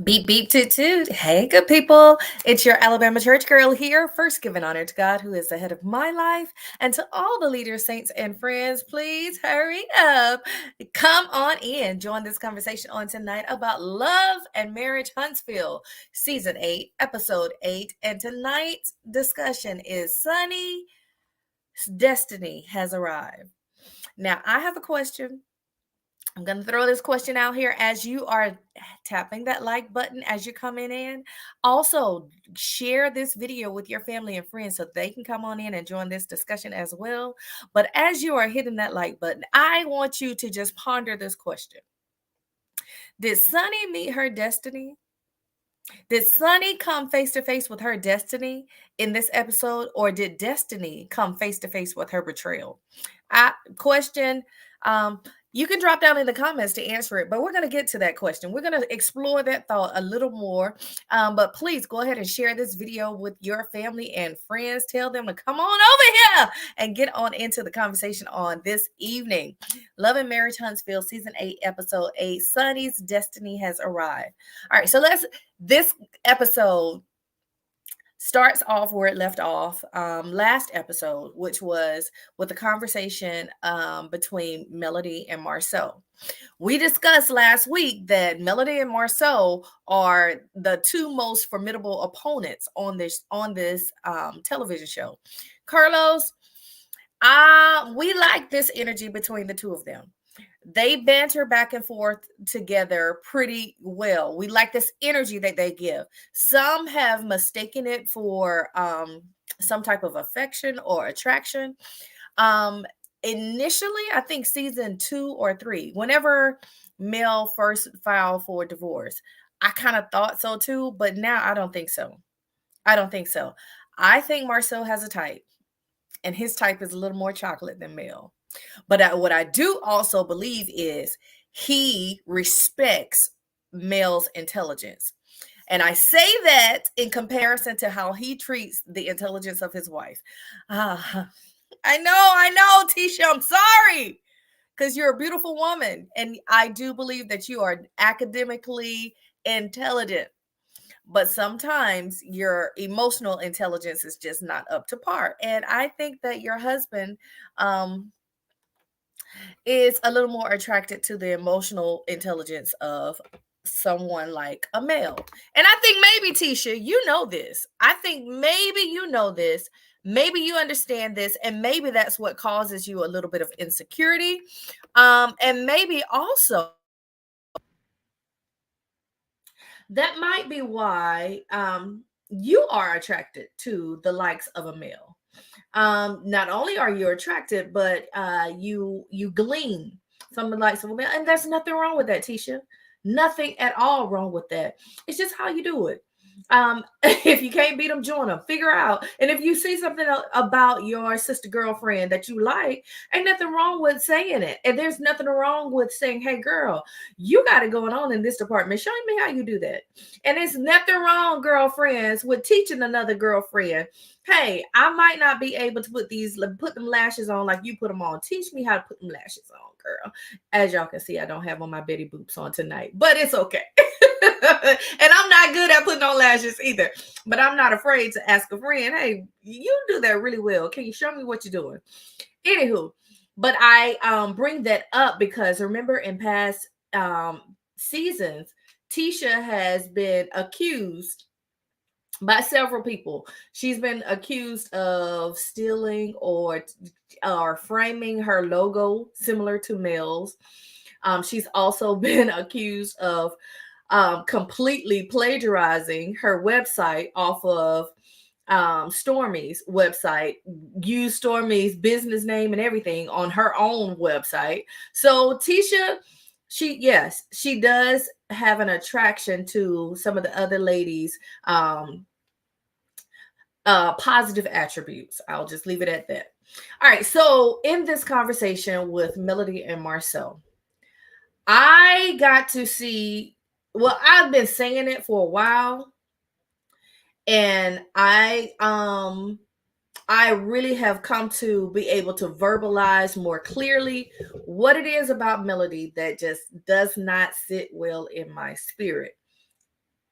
Beep, beep, toot, toot. Hey, good people. It's your Alabama church girl here. First, giving honor to God, who is the head of my life. And to all the leaders, saints, and friends, please hurry up. Come on in. Join this conversation on tonight about Love and Marriage Huntsville, Season 8, Episode 8. And tonight's discussion is Sunni's destiny has arrived. Now, I have a question. I'm going to throw this question out here as you are tapping that like button as you're coming in. Also, share this video with your family and friends so they can come on in and join this discussion as well. But as you are hitting that like button, I want you to just ponder this question. Did Sunni meet her destiny? Did Sunni come face to face with her destiny in this episode, or did destiny come face to face with her betrayal? Question. You can drop down in the comments to answer it, but we're going to get to that question. We're going to explore that thought a little more. But please go ahead and share this video with your family and friends. Tell them to come on over here and get on into the conversation on this evening. Love and Marriage Huntsville, Season 8, Episode 8, Sunni's destiny has arrived. All right, so this episode starts off where it left off last episode, which was with the conversation between Melody and Marceau. We discussed last week that Melody and Marceau are the two most formidable opponents on this television show. Carlos, we like this energy between the two of them. They banter back and forth together pretty well. We like this energy that they give. Some have mistaken it for some type of affection or attraction. Initially, I think season 2 or 3, whenever Mel first filed for divorce, I kind of thought so too, but now I don't think so. I think Marceau has a type, and his type is a little more chocolate than Mel. But what I do also believe is he respects Mel's intelligence. And I say that in comparison to how he treats the intelligence of his wife. I know, Tisha, I'm sorry, because you're a beautiful woman. And I do believe that you are academically intelligent. But sometimes your emotional intelligence is just not up to par. And I think that your husband is a little more attracted to the emotional intelligence of someone like a male. And I think maybe, Tisha, you know this. I think maybe you know this. Maybe you understand this, and maybe that's what causes you a little bit of insecurity. And maybe also that might be why you are attracted to the likes of a male. Not only are you attracted, but you glean from the likes of a male, and there's nothing wrong with that, Tisha. Nothing at all wrong with that. It's just how you do it. If you can't beat them, join them. Figure out. And if you see something about your sister girlfriend that you like, ain't nothing wrong with saying it. And there's nothing wrong with saying, hey, girl, you got it going on in this department. Show me how you do that. And it's nothing wrong, girlfriends, with teaching another girlfriend, hey, I might not be able to put them lashes on like you put them on. Teach me how to put them lashes on, girl. As y'all can see, I don't have on my Betty Boops on tonight, but it's okay. And I'm not good at putting on lashes either, but I'm not afraid to ask a friend, hey, you do that really well. Can you show me what you're doing? Anywho, but I bring that up because remember in past seasons, Tisha has been accused by several people. She's been accused of stealing or framing her logo similar to Mel's. She's also been accused of completely plagiarizing her website off of Stormy's website, use Stormy's business name and everything on her own website. So Tisha, she does have an attraction to some of the other ladies' positive attributes. I'll just leave it at that. All right. So in this conversation with Melody and Marcel, I got to see, well, I've been saying it for a while, and I really have come to be able to verbalize more clearly what it is about Melody that just does not sit well in my spirit.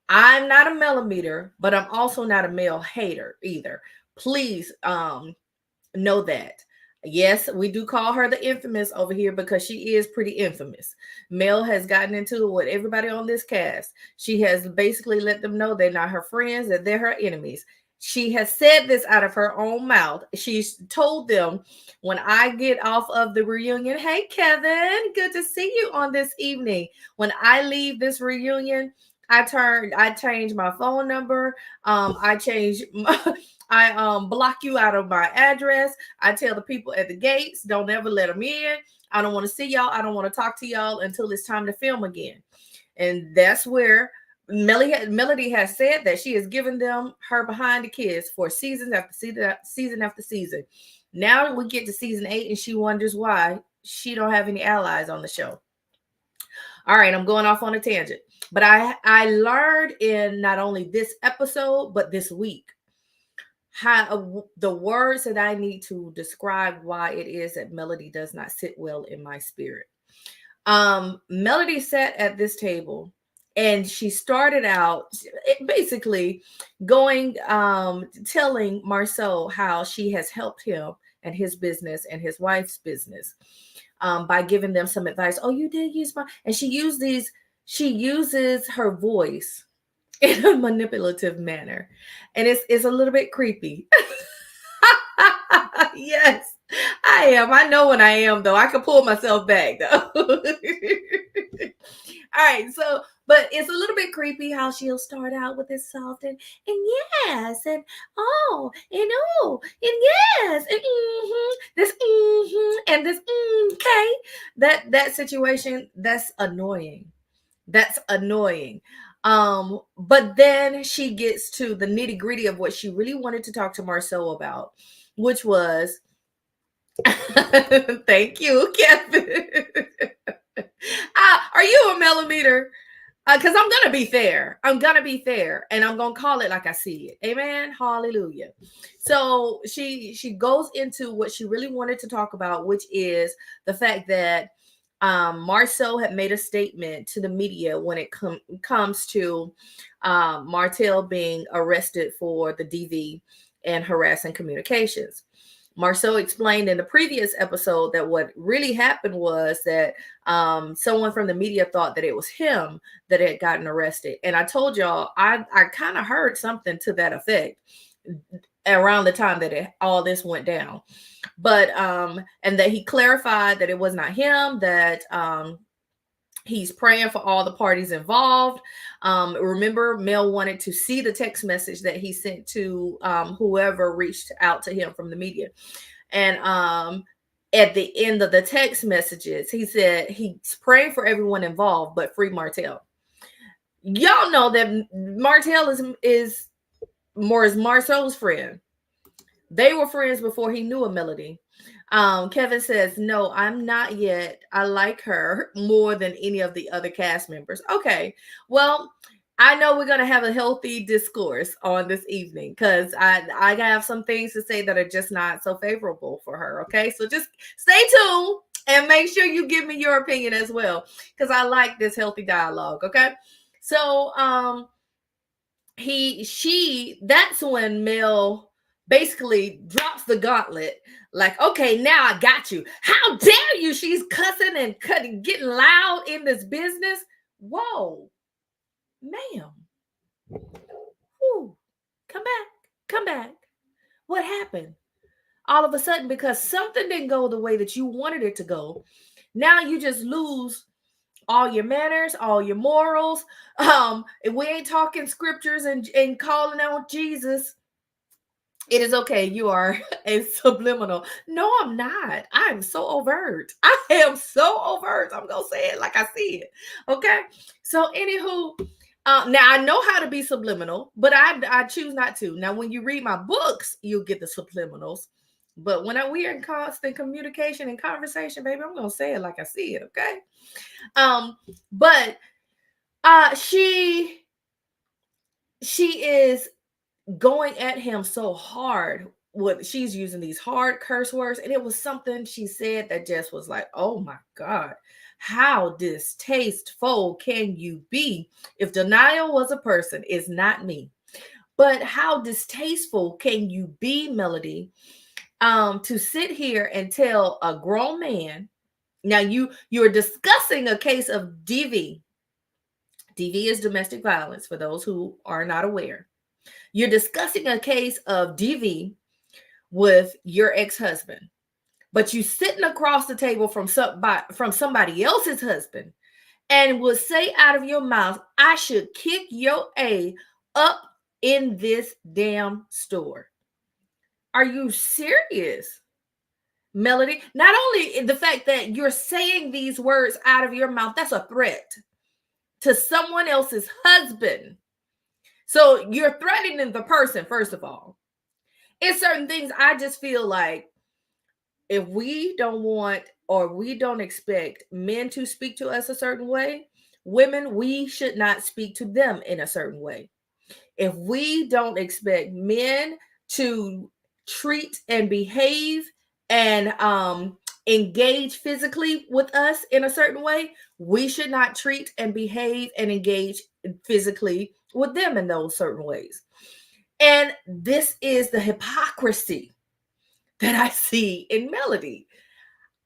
I'm not a millimeter, but I'm also not a male hater either. Please know that. Yes, we do call her the infamous over here because she is pretty infamous. Mel has gotten into it with everybody on this cast. She has basically let them know they're not her friends, that they're her enemies. She has said this out of her own mouth. She's told them when I get off of the reunion, hey, Kevin, good to see you on this evening. When I leave this reunion, I changed my phone number. I changed I block you out of my address. I tell the people at the gates, don't ever let them in. I don't want to see y'all. I don't want to talk to y'all until it's time to film again. And that's where Melody has said that she has given them her behind the kids for season after season after season. Now we get to season 8 and she wonders why she don't have any allies on the show. All right, I'm going off on a tangent. But I learned in not only this episode, but this week, how the words that I need to describe why it is that Melody does not sit well in my spirit. Melody sat at this table and she started out basically going telling Marceau how she has helped him and his business and his wife's business by giving them some advice. Oh, you did use my, and she uses her voice in a manipulative manner, and it's a little bit creepy. Yes, I am. I know when I am, though. I can pull myself back, though. All right, so but it's a little bit creepy how she'll start out with this soft and yes and oh and oh and yes and this and this okay. That situation, that's annoying. That's annoying. But then she gets to the nitty gritty of what she really wanted to talk to Marceau about, which was thank you, Kevin. Are you a millimeter? Because I'm gonna be fair. I'm gonna be fair, and I'm gonna call it like I see it. Amen. Hallelujah. So she goes into what she really wanted to talk about, which is the fact that Marceau had made a statement to the media when it comes to Martell being arrested for the DV and harassing communications. Marceau explained in the previous episode that what really happened was that someone from the media thought that it was him that had gotten arrested. And I told y'all, I kind of heard something to that effect around the time that all this went down. But and that he clarified that it was not him, that he's praying for all the parties involved. Remember, Mel wanted to see the text message that he sent to whoever reached out to him from the media. And at the end of the text messages, he said he's praying for everyone involved, but free Martell. Y'all know that Martell is Marceau's friend. They were friends before he knew a Melody. Kevin says, "No, I'm not yet. I like her more than any of the other cast members." Okay, well, I know we're gonna have a healthy discourse on this evening because I have some things to say that are just not so favorable for her. Okay, so just stay tuned and make sure you give me your opinion as well because I like this healthy dialogue. Okay, so that's when Mel basically drops the gauntlet, like, okay, now I got you. How dare you? She's cussing and cutting, getting loud in this business. Whoa, ma'am. Whew. Come back. What happened? All of a sudden, because something didn't go the way that you wanted it to go, now you just lose all your manners, all your morals. If we ain't talking scriptures and calling out Jesus, it is okay. You are a subliminal. No, I'm not. I'm so overt. I am so overt. I'm gonna say it like I see it. Okay. So, anywho, now I know how to be subliminal, but I choose not to. Now, when you read my books, you'll get the subliminals. But when we are in constant communication and conversation, baby, I'm gonna say it like I see it. Okay. Um, but she is going at him so hard. What she's using these hard curse words, and it was something she said that just was like, oh my God, how distasteful can you be? If denial was a person, it's not me. But how distasteful can you be, Melody, to sit here and tell a grown man? Now you're discussing a case of DV. DV is domestic violence for those who are not aware. You're discussing a case of DV with your ex-husband, but you sitting across the table from somebody else's husband and will say out of your mouth, I should kick your A up in this damn store. Are you serious, Melody? Not only the fact that you're saying these words out of your mouth, that's a threat to someone else's husband. So you're threatening the person, first of all. In certain things, I just feel like if we don't want or we don't expect men to speak to us a certain way, women, we should not speak to them in a certain way. If we don't expect men to treat and behave and engage physically with us in a certain way, we should not treat and behave and engage physically with them in those certain ways. And this is the hypocrisy that I see in Melody.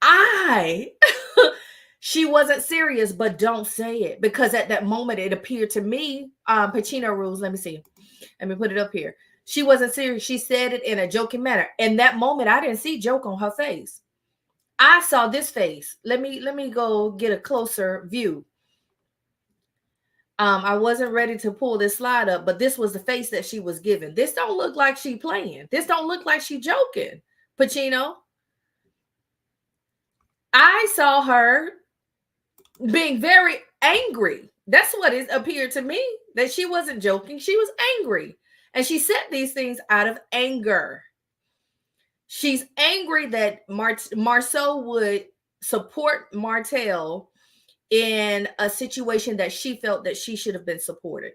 I she wasn't serious, but don't say it, because at that moment it appeared to me, Pacino rules. Let me see. Let me put it up here. She wasn't serious. She said it in a joking manner. In that moment, I didn't see joke on her face. I saw this face. Let me go get a closer view. I wasn't ready to pull this slide up, but this was the face that she was giving. This don't look like she playing. This don't look like she joking. Pacino. I saw her being very angry. That's what it appeared to me, that she wasn't joking. She was angry. And she said these things out of anger. She's angry that Marceau would support Martell in a situation that she felt that she should have been supported.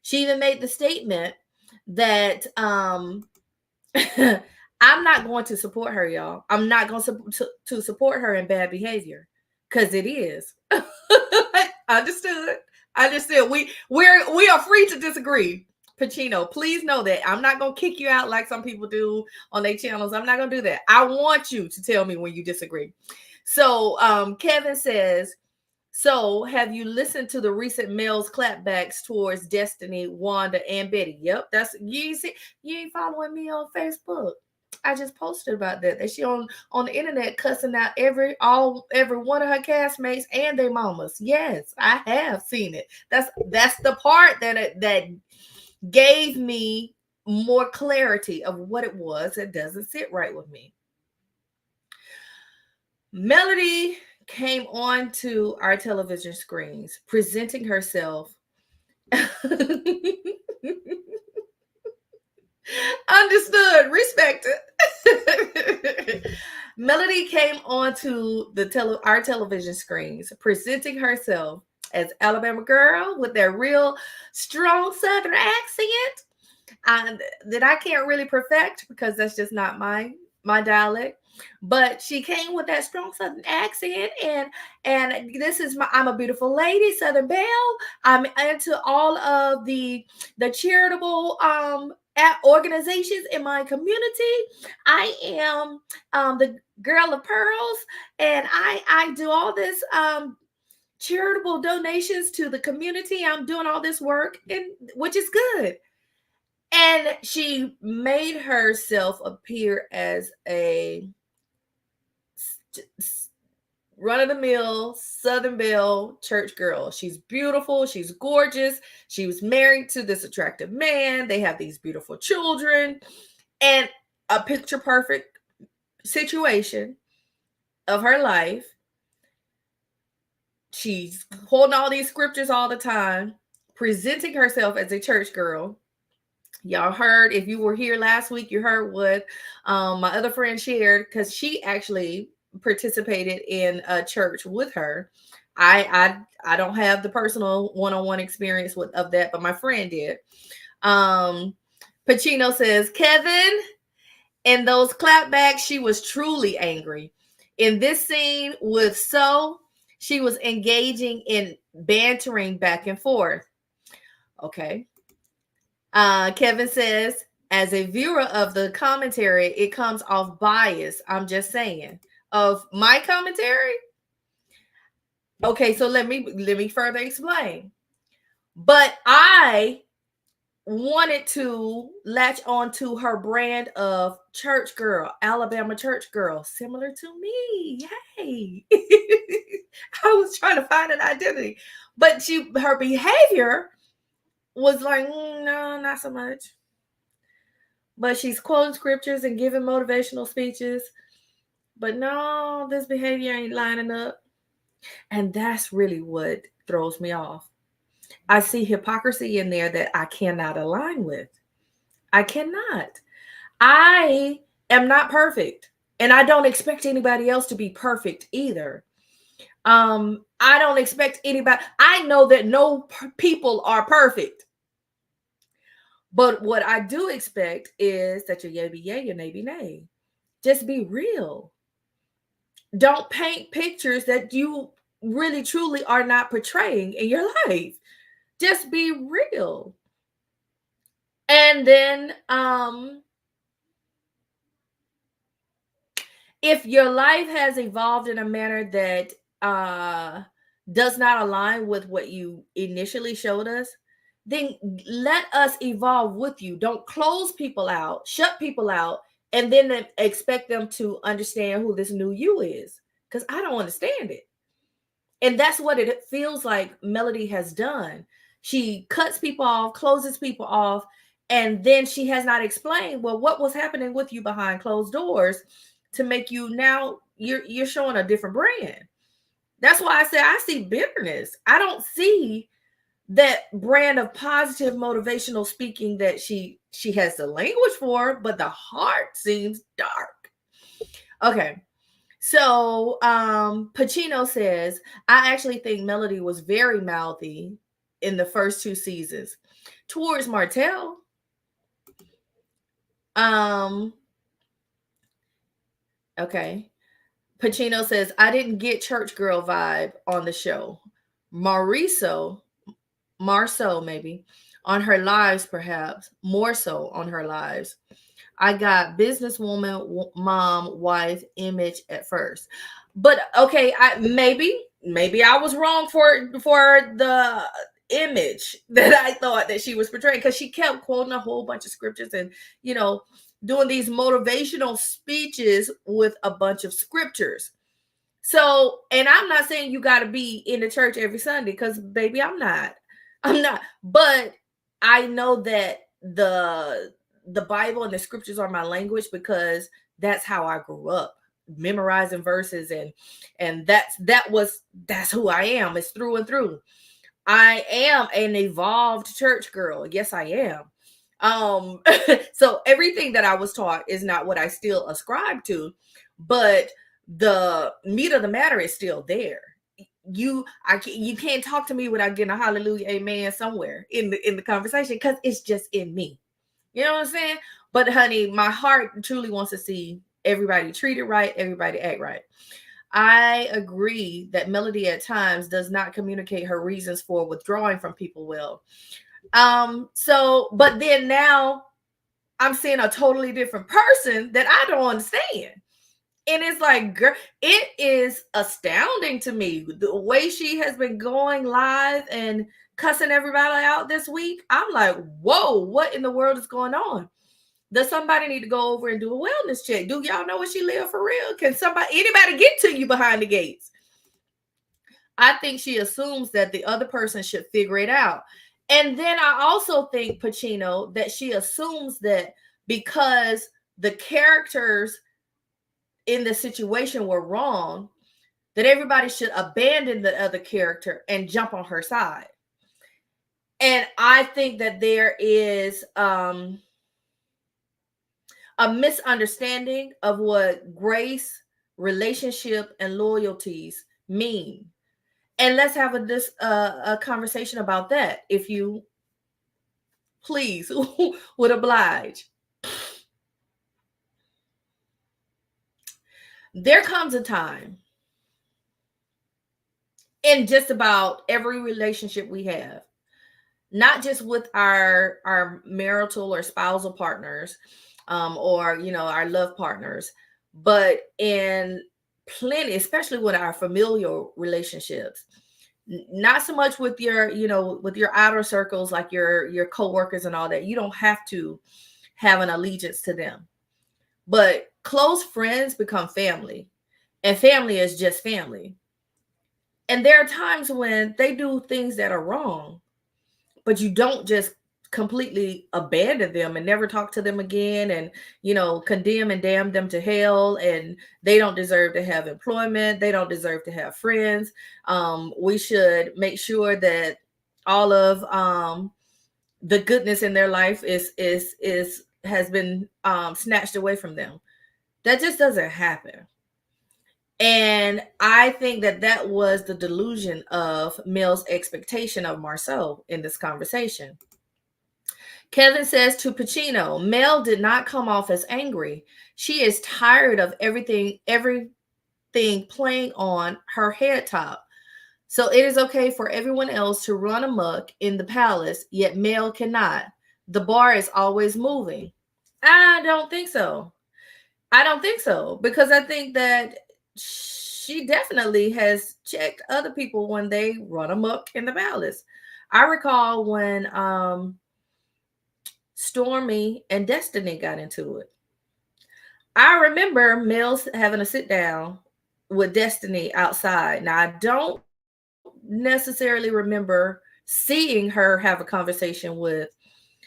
She even made the statement that I'm not going to support her, y'all. I'm not going to support her in bad behavior, because it is. Understood. We are free to disagree. Pacino, please know that I'm not gonna kick you out like some people do on their channels. I'm not gonna do that. I want you to tell me when you disagree. So Kevin says, so have you listened to the recent male's clapbacks towards Destiny, Wanda, and Betty? Yep, that's you ain't following me on Facebook. I just posted about that she on the internet cussing out every one of her castmates and their mamas. Yes, I have seen it. That's the part that gave me more clarity of what it was that doesn't sit right with me. Melody came onto our television screens presenting herself Understood, respected. Melody came onto our television screens, presenting herself as Alabama girl with that real strong Southern accent that I can't really perfect because that's just not my dialect. But she came with that strong Southern accent, and this is I'm a beautiful lady, Southern Belle. I'm into all of the charitable organizations in my community. I am the girl of pearls, and I do all this charitable donations to the community. I'm doing all this work, and which is good. And she made herself appear as a run of the mill Southern Belle church girl. She's beautiful. She's gorgeous. She was married to this attractive man. They have these beautiful children and a picture perfect situation of her life. She's holding all these scriptures all the time, presenting herself as a church girl. Y'all heard, if you were here last week, you heard what my other friend shared, because she actually participated in a church with her. I don't have the personal one-on-one experience of that, but my friend did. Pacino says, Kevin, in those clapbacks, she was truly angry. In this scene with So, she was engaging in bantering back and forth. Okay. Kevin says, as a viewer of the commentary, it comes off biased. I'm just saying. Of my commentary? Okay, so let me further explain. But I wanted to latch on to her brand of church girl, Alabama church girl, similar to me. Yay. I was trying to find an identity. But her behavior was like, no, not so much. But she's quoting scriptures and giving motivational speeches. But no, this behavior ain't lining up. And that's really what throws me off. I see hypocrisy in there that I cannot align with. I cannot. I am not perfect. And I don't expect anybody else to be perfect either. I don't expect anybody. I know that no people are perfect. But what I do expect is that your yay be yay, your nay be nay. Just be real. Don't paint pictures that you really truly are not portraying in your life. Just be real. And then if your life has evolved in a manner that does not align with what you initially showed us, then let us evolve with you. Don't close people out, shut people out, and then expect them to understand who this new you is, because I don't understand it. And that's what it feels like Melody has done. She cuts people off, closes people off, and then she has not explained, well, what was happening with you behind closed doors to make you now you're showing a different brand. That's why I say I see bitterness. I don't see that brand of positive motivational speaking that she has the language for, but the heart seems dark. Okay. So Pacino says, I actually think Melody was very mouthy in the first two seasons towards Martell. Okay. Pacino says, I didn't get church girl vibe on the show. Marceau maybe, on her lives perhaps, more so on her lives. I got businesswoman, mom, wife image at first. But okay, maybe I was wrong for the image that I thought that she was portraying, because she kept quoting a whole bunch of scriptures and, doing these motivational speeches with a bunch of scriptures. So, and I'm not saying you got to be in the church every Sunday, because baby, I'm not. But I know that the Bible and the scriptures are my language, because that's how I grew up, memorizing verses, and that's who I am. It's through and through. I am an evolved church girl. Yes, I am. Um, so everything that I was taught is not what I still ascribe to, but the meat of the matter is still there. You can't talk to me without getting a hallelujah, amen somewhere in the conversation because it's just in me. You know what I'm saying? But honey, my heart truly wants to see everybody treated right, everybody act right. I agree that Melody at times does not communicate her reasons for withdrawing from people well. So but then now I'm seeing a totally different person that I don't understand. And it's like, girl, it is astounding to me the way she has been going live and cussing everybody out this week. I'm like, whoa, what in the world is going on? Does somebody need to go over and do a wellness check? Do y'all know where she live for real? Can anybody get to you behind the gates? I think she assumes that the other person should figure it out. And then I also think, Pacino, that she assumes that because the characters in the situation were wrong, that everybody should abandon the other character and jump on her side. And I think that there is a misunderstanding of what grace, relationship, and loyalties mean. And let's have a conversation about that, if you please would oblige. There comes a time in just about every relationship we have, not just with our marital or spousal partners, or our love partners, but in plenty, especially with our familial relationships. Not so much with your outer circles, like your coworkers and all that. You don't have to have an allegiance to them, but close friends become family, and family is just family. And there are times when they do things that are wrong, but you don't just completely abandon them and never talk to them again, and condemn and damn them to hell, and they don't deserve to have employment, they don't deserve to have friends. We should make sure that all of the goodness in their life is has been snatched away from them. That just doesn't happen. And I think that was the delusion of Mel's expectation of Marceau in this conversation. Kevin says to Pacino, Mel did not come off as angry. She is tired of everything playing on her head top. So it is okay for everyone else to run amok in the palace, yet Mel cannot. The bar is always moving. I don't think so. I don't think so, because I think that she definitely has checked other people when they run amok in the palace. I recall when Stormy and Destiny got into it. I remember Mills having a sit down with Destiny outside. Now, I don't necessarily remember seeing her have a conversation with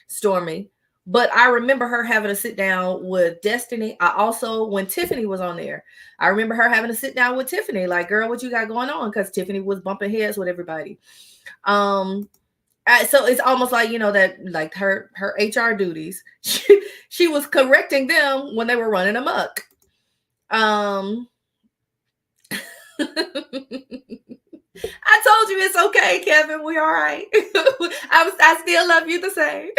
Stormy, but I remember her having a sit down with Destiny. I also, when Tiffany was on there, I remember her having a sit down with Tiffany, like, girl, what you got going on? Because Tiffany was bumping heads with everybody. So it's almost like, that like her HR duties, she was correcting them when they were running amok. I told you it's okay, Kevin. We all right. I still love you the same.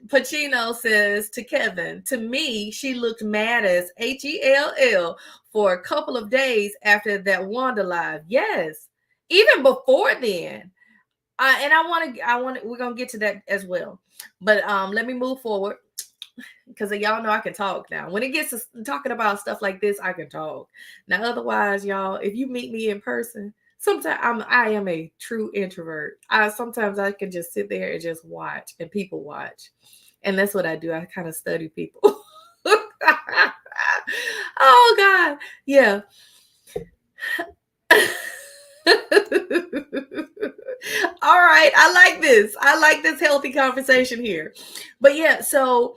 Pacino says to Kevin, to me, she looked mad as HELL for a couple of days after that Wanda live. Yes, even before then. And we're gonna get to that as well. But let me move forward, because y'all know I can talk now. When it gets to talking about stuff like this, I can talk. Now, otherwise, y'all, if you meet me in person, sometimes I am a true introvert. Sometimes I can just sit there and just watch and people watch, and that's what I do. I kind of study people. Oh God, yeah. All right, I like this. I like this healthy conversation here. But yeah, so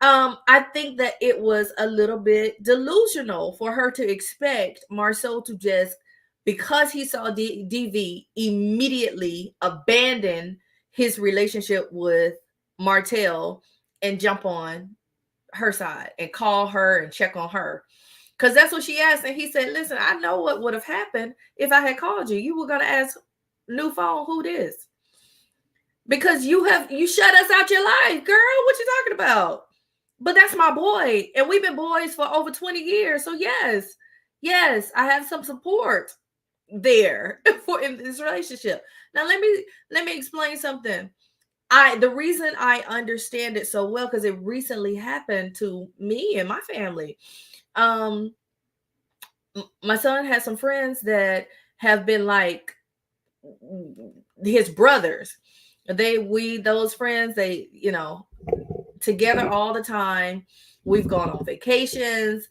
I think that it was a little bit delusional for her to expect Marceau to just because he saw DV immediately abandon his relationship with Martell and jump on her side and call her and check on her. Because that's what she asked. And he said, listen, I know what would have happened if I had called you. You were going to ask, new phone, who this? Because you shut us out your life, girl. What you talking about? But that's my boy. And we've been boys for over 20 years. So yes, I have some support there for in this relationship. Now let me explain something. The reason I understand it so well, because it recently happened to me and my family. My son has some friends that have been like his brothers. Those friends, they, together all the time. We've gone on vacations.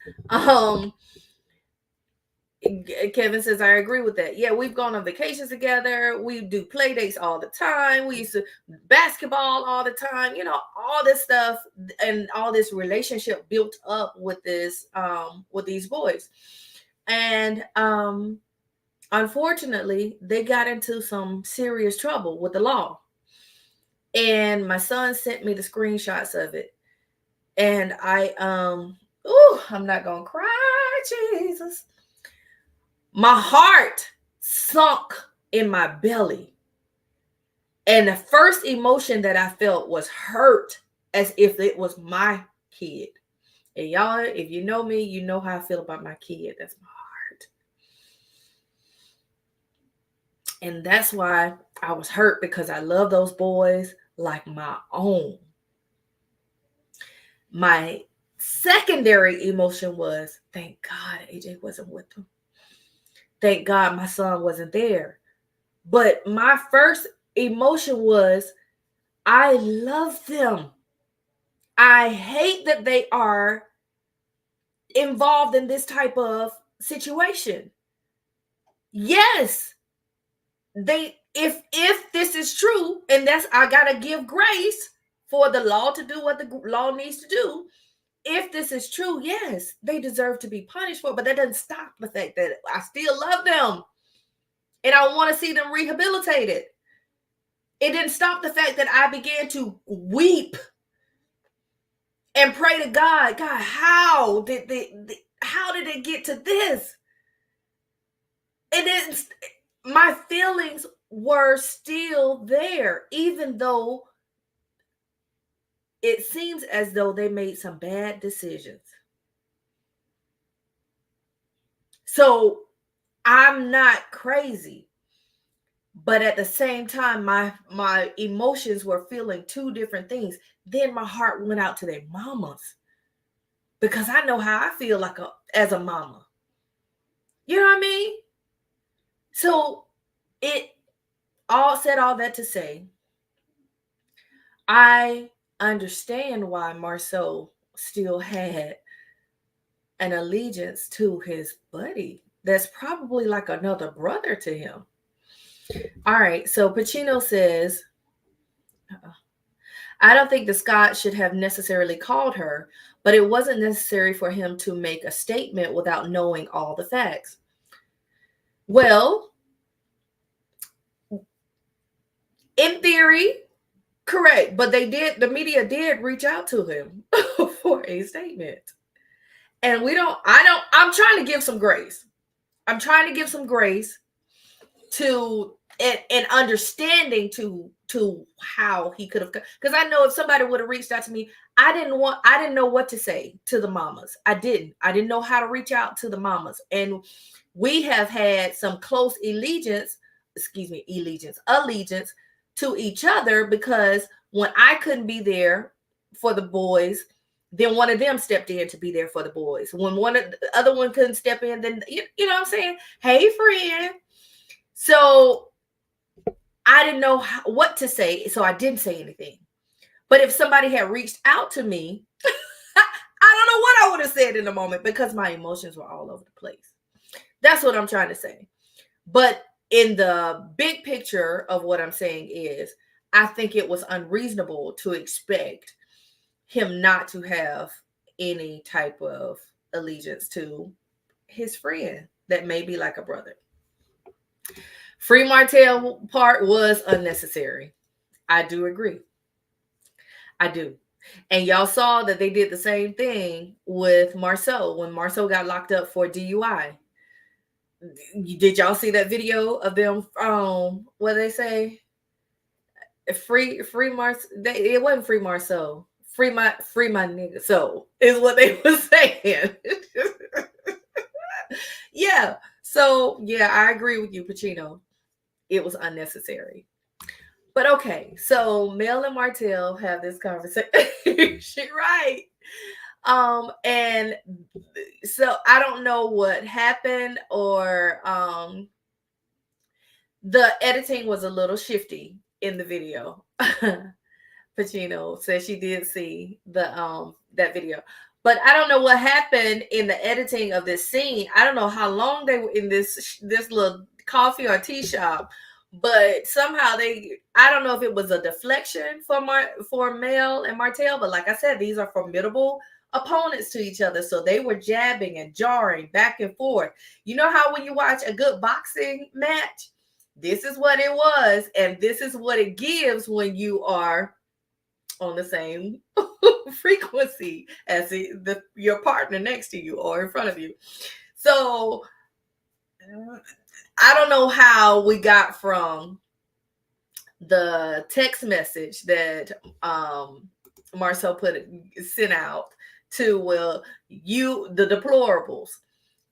Kevin says, I agree with that. Yeah, we've gone on vacations together. We do play dates all the time. We used to basketball all the time, all this stuff, and all this relationship built up with these boys. And unfortunately, they got into some serious trouble with the law. And my son sent me the screenshots of it. And I'm not gonna cry, Jesus. My heart sunk in my belly. And the first emotion that I felt was hurt, as if it was my kid. And y'all, if you know me, you know how I feel about my kid. That's my heart. And that's why I was hurt, because I love those boys like my own. My secondary emotion was, thank God AJ wasn't with them. Thank God my son wasn't there. But my first emotion was, I love them. I hate that they are involved in this type of situation. Yes, if this is true, and I gotta give grace for the law to do what the law needs to do. If this is true, yes, they deserve to be punished for it, but that doesn't stop the fact that I still love them and I want to see them rehabilitated. It didn't stop the fact that I began to weep and pray to God. God, how did it get to this? And then my feelings were still there, even though it seems as though they made some bad decisions. So I'm not crazy, but at the same time, my emotions were feeling two different things. Then my heart went out to their mamas, because I know how I feel like as a mama. You know what I mean? So it all that to say, I understand why Marceau still had an allegiance to his buddy. That's probably like another brother to him. All right, so Pacino says, I don't think the Scott should have necessarily called her, but it wasn't necessary for him to make a statement without knowing all the facts. Well, in theory, correct, but the media did reach out to him for a statement. And I'm trying to give some grace. I'm trying to give some grace to and understanding to how he could have, because I know if somebody would have reached out to me, I didn't know what to say to the mamas. I didn't know how to reach out to the mamas. And we have had some close allegiance to each other, because when I couldn't be there for the boys, then one of them stepped in to be there for the boys. When the other one couldn't step in, then you know what I'm saying? Hey, friend. So I didn't know what to say, so I didn't say anything. But if somebody had reached out to me, I don't know what I would have said in the moment, because my emotions were all over the place. That's what I'm trying to say. But in the big picture of what I'm saying is, I think it was unreasonable to expect him not to have any type of allegiance to his friend that may be like a brother. Free Martell part was unnecessary. I do agree. I do. And y'all saw that they did the same thing with Marceau when Marceau got locked up for DUI. Did y'all see that video of them? What they say? Free Marceau. It wasn't free Marceau. Free my nigga. So is what they were saying. Yeah. So yeah, I agree with you, Pacino. It was unnecessary. But okay, so Mel and Martell have this conversation. She right. And so I don't know what happened, or the editing was a little shifty in the video. Pacino said she did see the that video. But I don't know what happened in the editing of this scene. I don't know how long they were in this little coffee or tea shop, but somehow I don't know if it was a deflection for Mel and Martell, but like I said, these are formidable opponents to each other. So they were jabbing and jarring back and forth. You know how when you watch a good boxing match, this is what it was, and this is what it gives when you are on the same frequency as your partner next to you or in front of you. So I don't know how we got from the text message that Marcel sent out to the deplorables,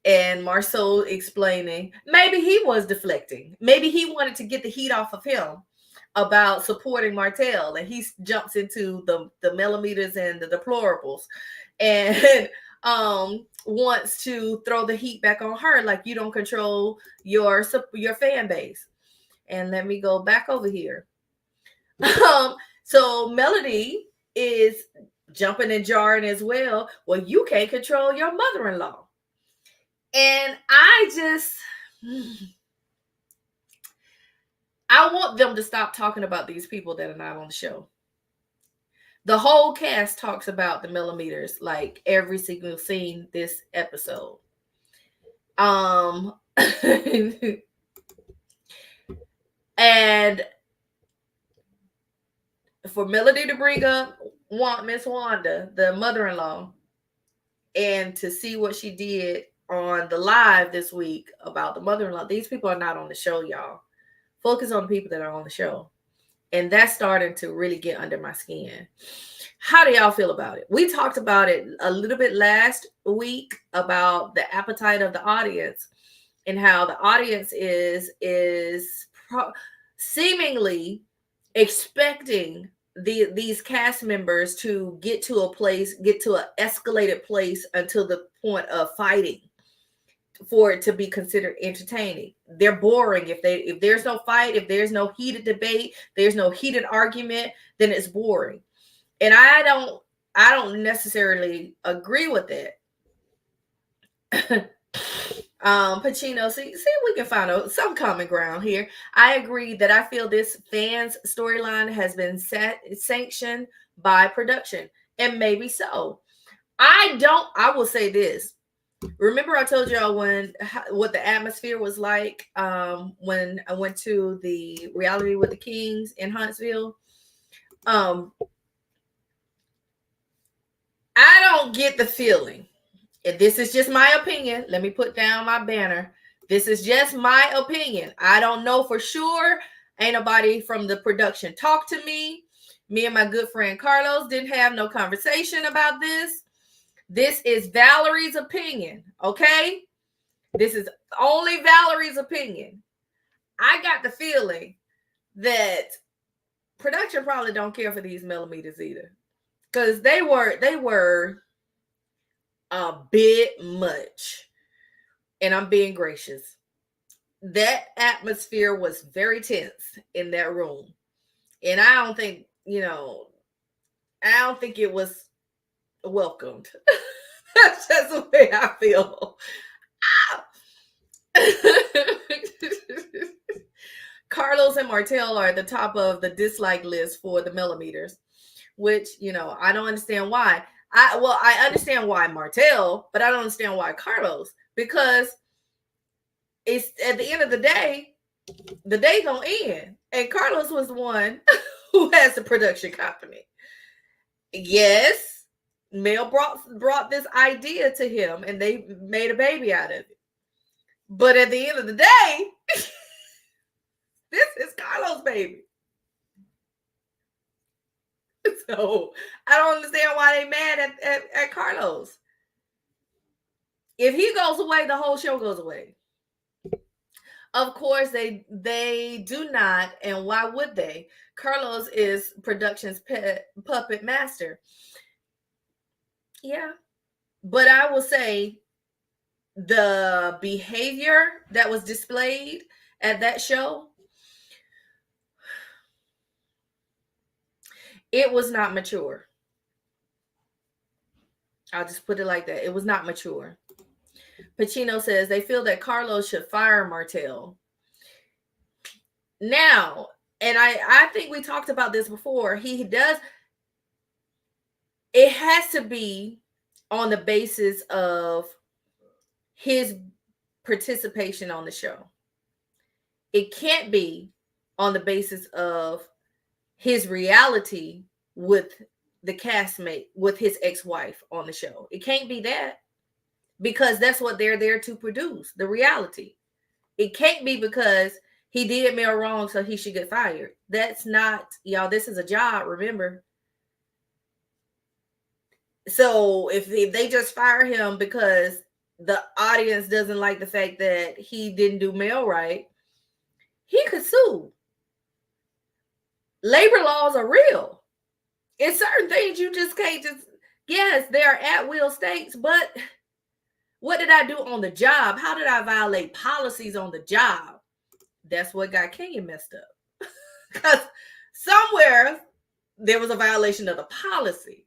and Marceau explaining maybe he was deflecting, maybe he wanted to get the heat off of him about supporting Martell, and he jumps into the millimeters and the deplorables, and wants to throw the heat back on her, like you don't control your fan base. And let me go back over here. So Melody is jumping and jarring as well. Well, you can't control your mother-in-law. And I want them to stop talking about these people that are not on the show. The whole cast talks about the millimeters like every single scene this episode. And for Melody to bring up Miss Wanda, the mother-in-law, and to see what she did on the live this week about the mother-in-law, these people are not on the show, y'all. Focus on the people that are on the show. And that's starting to really get under my skin. How do y'all feel about it? We talked about it a little bit last week about the appetite of the audience and how the audience is seemingly expecting these cast members to get to an escalated place until the point of fighting for it to be considered entertaining. They're boring if there's no fight, if there's no heated debate, there's no heated argument, then it's boring. And I don't necessarily agree with it. Pacino, see if we can find some common ground here. I agree that I feel this fans storyline has been sanctioned by production, and maybe so. I will say this. Remember I told y'all what the atmosphere was like when I went to the Reality with the Kings in Huntsville. I don't get the feeling, and this is just my opinion. Let me put down my banner. This is just my opinion. I don't know for sure. Ain't nobody from the production talked to me. Me and my good friend Carlos didn't have no conversation about this. This is Valerie's opinion, okay? This is only Valerie's opinion. I got the feeling that production probably don't care for these millimeters either, because they were a bit much, and I'm being gracious. That atmosphere was very tense in that room, and I don't think it was welcomed. That's just the way I feel. Carlos and Martell are at the top of the dislike list for the millimeters, which, I don't understand why. I understand why Martell, but I don't understand why Carlos, because it's at the end of the day, the day gonna end. And Carlos was the one who has the production company. Yes, Mel brought this idea to him, and they made a baby out of it. But at the end of the day, this is Carlos' baby. So I don't understand why they mad at Carlos. If he goes away, the whole show goes away. Of course, they do not, and why would they? Carlos is production's puppet master. Yeah, but I will say the behavior that was displayed at that show, it was not mature. I'll just put it like that. It was not mature. Pacino says they feel that Carlos should fire Martell. Now, and I think we talked about this before. He does. It has to be on the basis of his participation on the show. It can't be on the basis of his reality with the castmate, with his ex-wife on the show. It can't be that, because that's what they're there to produce, the reality. It can't be because he did Mel wrong, so he should get fired. That's not, y'all, this is a job, remember. So if they just fire him because the audience doesn't like the fact that he didn't do Mel right, he could sue. Labor laws are real. It's certain things you just can't just, yes, they are at will states, but what did I do on the job? How did I violate policies on the job? That's what got Kenyon messed up. Because somewhere there was a violation of the policy.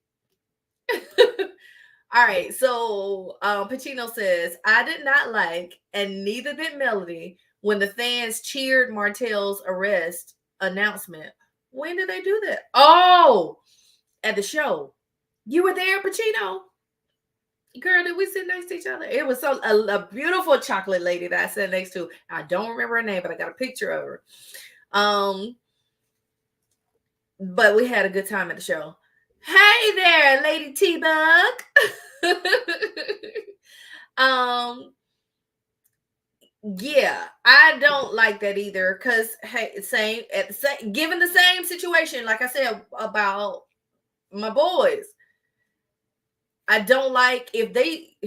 All right, so Pacino says, I did not like, and neither did Melody, when the fans cheered Martell's arrest announcement. When did they do that? Oh, at the show. You were there, Pacino? Girl, did we sit next to each other? It was a beautiful chocolate lady that I sat next to. I don't remember her name, but I got a picture of her. But we had a good time at the show. Hey there, Lady T-Bug. Yeah, I don't like that either, because hey, given the same situation, like I said about my boys, I don't like if they,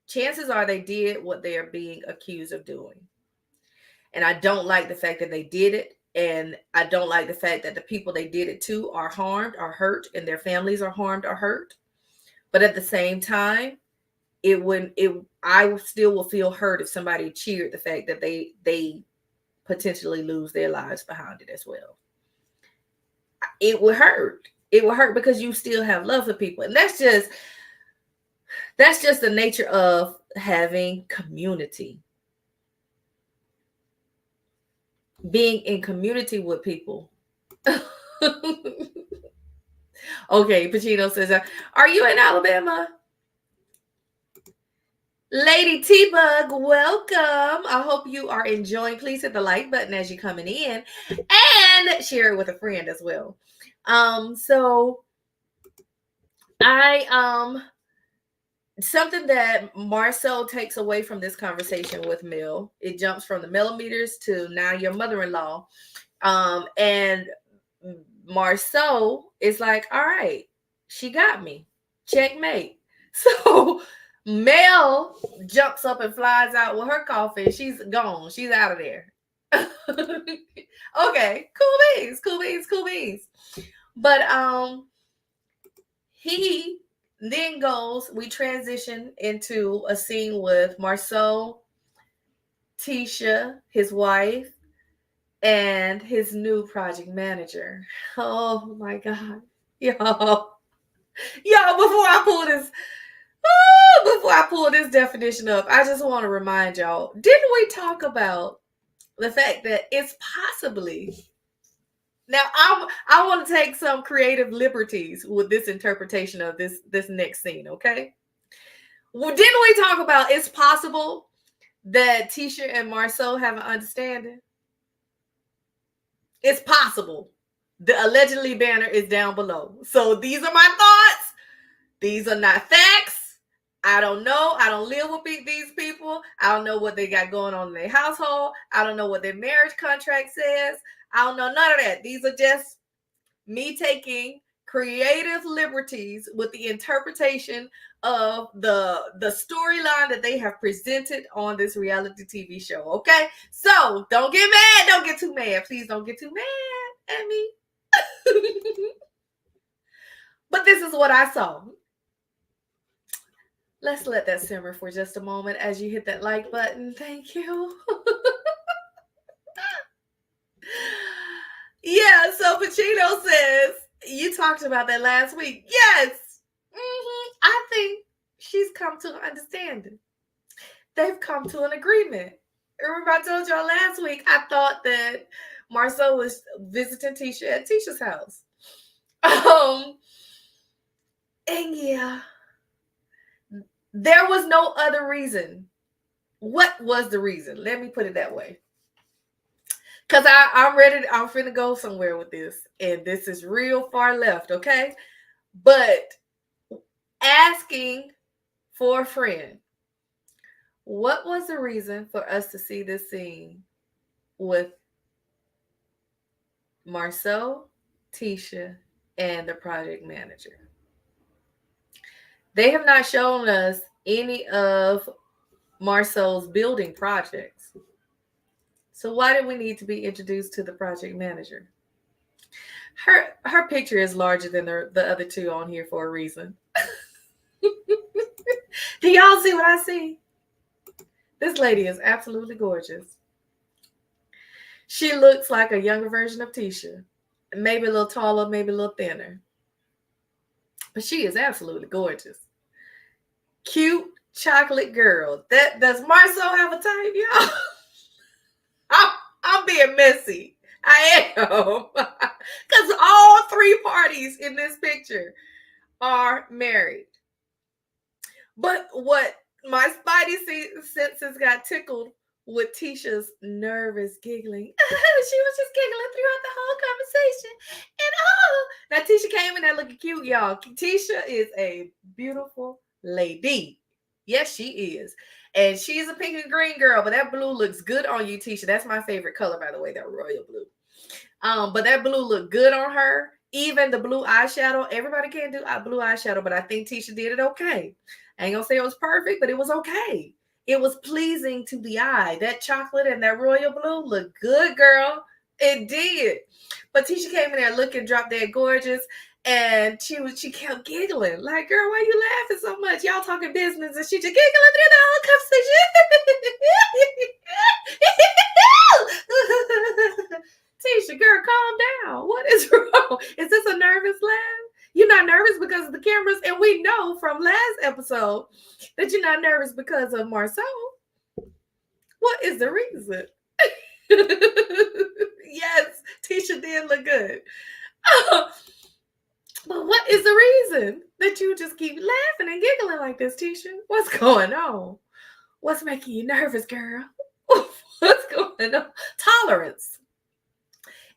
chances are they did what they are being accused of doing. And I don't like the fact that they did it. And I don't like the fact that the people they did it to are harmed or hurt, and their families are harmed or hurt. But at the same time, I still will feel hurt if somebody cheered the fact that they potentially lose their lives behind it as well. It would hurt. It will hurt because you still have love for people. And that's just the nature of having community. Being in community with people. Okay, Pacino says, are you in Alabama? Lady T-Bug, welcome. I hope you are enjoying. Please hit the like button as you're coming in and share it with a friend as well. So something that Marcel takes away from this conversation with Mel, it jumps from the millimeters to now your mother-in-law. And Marceau is like, all right, she got me. Checkmate. So Mel jumps up and flies out with her coffin. She's gone. She's out of there. Okay, cool beans. But he then goes, we transition into a scene with Marceau, Tisha, his wife, and his new project manager. Oh my God. Y'all, before I pull this definition up, I just want to remind y'all, didn't we talk about the fact that it's possibly, now I want to take some creative liberties with this interpretation of this next scene, okay? Well, didn't we talk about it's possible that Tisha and Marceau have an understanding? It's possible. The allegedly banner is down below. So these are my thoughts. These are not facts. I don't know. I don't live with these people. I don't know what they got going on in their household. I don't know what their marriage contract says. I don't know none of that. These are just me taking creative liberties with the interpretation of the storyline that they have presented on this reality TV show. Okay, so don't get mad. Don't get too mad. Please don't get too mad at me. But this is what I saw. Let's let that simmer for just a moment as you hit that like button. Thank you. Yeah, so Pacino says, you talked about that last week. Yes. I think she's come to an understanding. They've come to an agreement. Remember I told y'all last week, I thought that Marceau was visiting Tisha at Tisha's house. And yeah, there was no other reason. What was the reason? Let me put it that way. Because I'm ready. I'm finna go somewhere with this. And this is real far left, okay? But asking for a friend. What was the reason for us to see this scene with Marceau, Tisha, and the project manager? They have not shown us any of Marceau's building projects. So why do we need to be introduced to the project manager? Her picture is larger than the other two on here for a reason. Do y'all see what I see? This lady is absolutely gorgeous. She looks like a younger version of Tisha. Maybe a little taller, maybe a little thinner. But she is absolutely gorgeous. Cute chocolate girl. Does Marceau have a type, y'all? I'm being messy. I am. Because all three parties in this picture are married. But what my spidey senses got tickled with Tisha's nervous giggling. She was just giggling throughout the whole conversation. And now Tisha came in there looking cute, y'all. Tisha is a beautiful lady. Yes, she is. And she's a pink and green girl, but that blue looks good on you, Tisha. That's my favorite color, by the way, that royal blue. But that blue looked good on her. Even the blue eyeshadow. Everybody can't do blue eyeshadow, but I think Tisha did it okay. I ain't gonna say it was perfect, but it was okay. It was pleasing to the eye. That chocolate and that royal blue looked good, girl. It did. But Tisha came in there looking drop dead gorgeous. And she kept giggling. Like, girl, why you laughing so much? Y'all talking business. And she just giggling through the whole conversation. Tisha, girl, calm down. What is wrong? Is this a nervous laugh? You're not nervous because of the cameras. And we know from last episode that you're not nervous because of Marceau. What is the reason? Yes, Tisha did look good. But what is the reason that you just keep laughing and giggling like this, Tisha? What's going on? What's making you nervous, girl? What's going on? Tolerance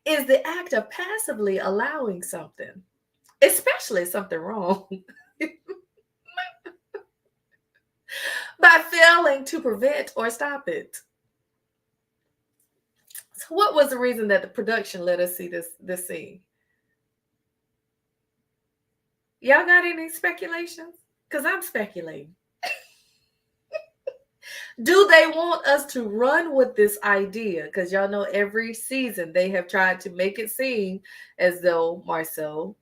is the act of passively allowing something, especially something wrong, by failing to prevent or stop it. So what was the reason that the production let us see this scene? Y'all got any speculations? Because I'm speculating. Do they want us to run with this idea? Because y'all know every season they have tried to make it seem as though Marceau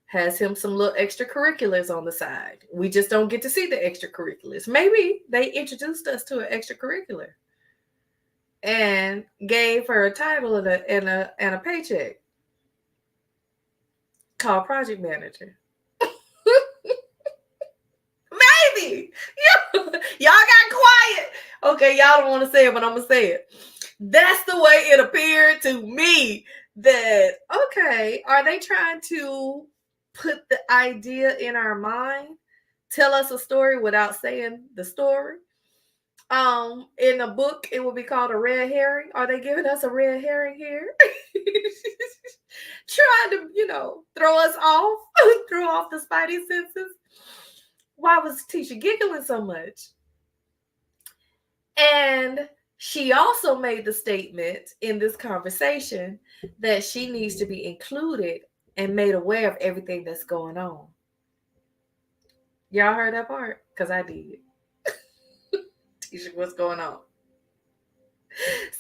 has him some little extracurriculars on the side. We just don't get to see the extracurriculars. Maybe they introduced us to an extracurricular and gave her a title and a paycheck called project manager. Maybe. Y'all got quiet. Okay, y'all don't want to say it, but I'm going to say it. That's the way it appeared to me that, okay, are they trying to put the idea in our mind, tell us a story without saying the story? In a book, it would be called a red herring. Are they giving us a red herring here? Trying to, throw us off, throw off the spidey senses. Why was Tisha giggling so much? And she also made the statement in this conversation that she needs to be included and made aware of everything that's going on. Y'all heard that part? Because I did. Tisha, what's going on?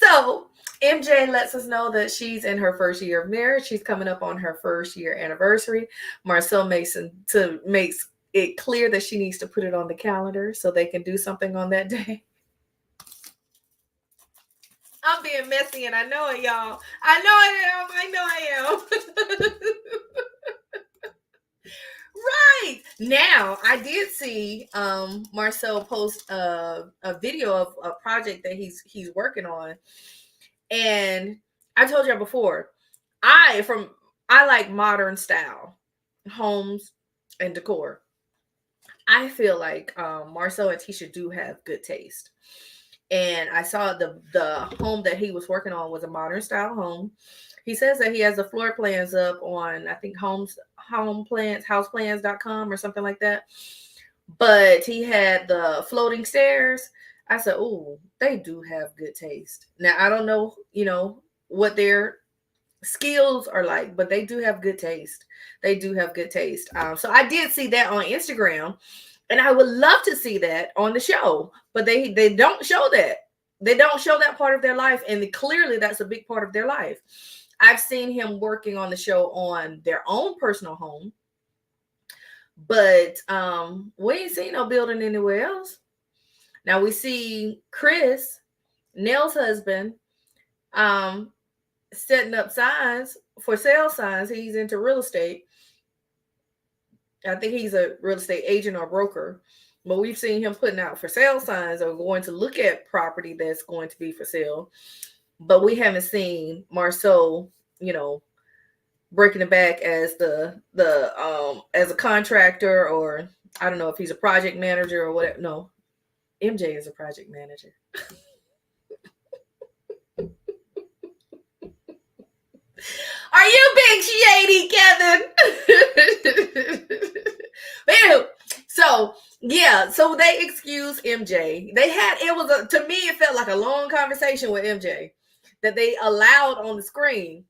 So MJ lets us know that she's in her first year of marriage. She's coming up on her first year anniversary. Marcel makes it clear that she needs to put it on the calendar so they can do something on that day. I'm being messy and I know it, y'all. I know I am. Right. Now, I did see Marcel post a video of a project that he's working on. And I told you before, I like modern style homes and decor. I feel like Marcel and Tisha do have good taste. And I saw the home that he was working on was a modern style home. He says that he has the floor plans up on, I think, houseplans.com or something like that. But he had the floating stairs. I said, oh, they do have good taste. Now, I don't know, what their skills are like, but they do have good taste. They do have good taste. So I did see that on Instagram, and I would love to see that on the show, but they don't show that. They don't show that part of their life, and clearly that's a big part of their life. I've seen him working on the show on their own personal home, but we ain't seen no building anywhere else. Now we see Chris, Nell's husband, setting up signs for sale signs. He's into real estate. I think he's a real estate agent or broker, but we've seen him putting out for sale signs or going to look at property that's going to be for sale. But we haven't seen Marceau, breaking it back as as a contractor, or I don't know if he's a project manager or whatever. No, MJ is a project manager. Are you being shady, Kevin? Ew. So they excused MJ. To me, it felt like a long conversation with MJ that they allowed on the screen.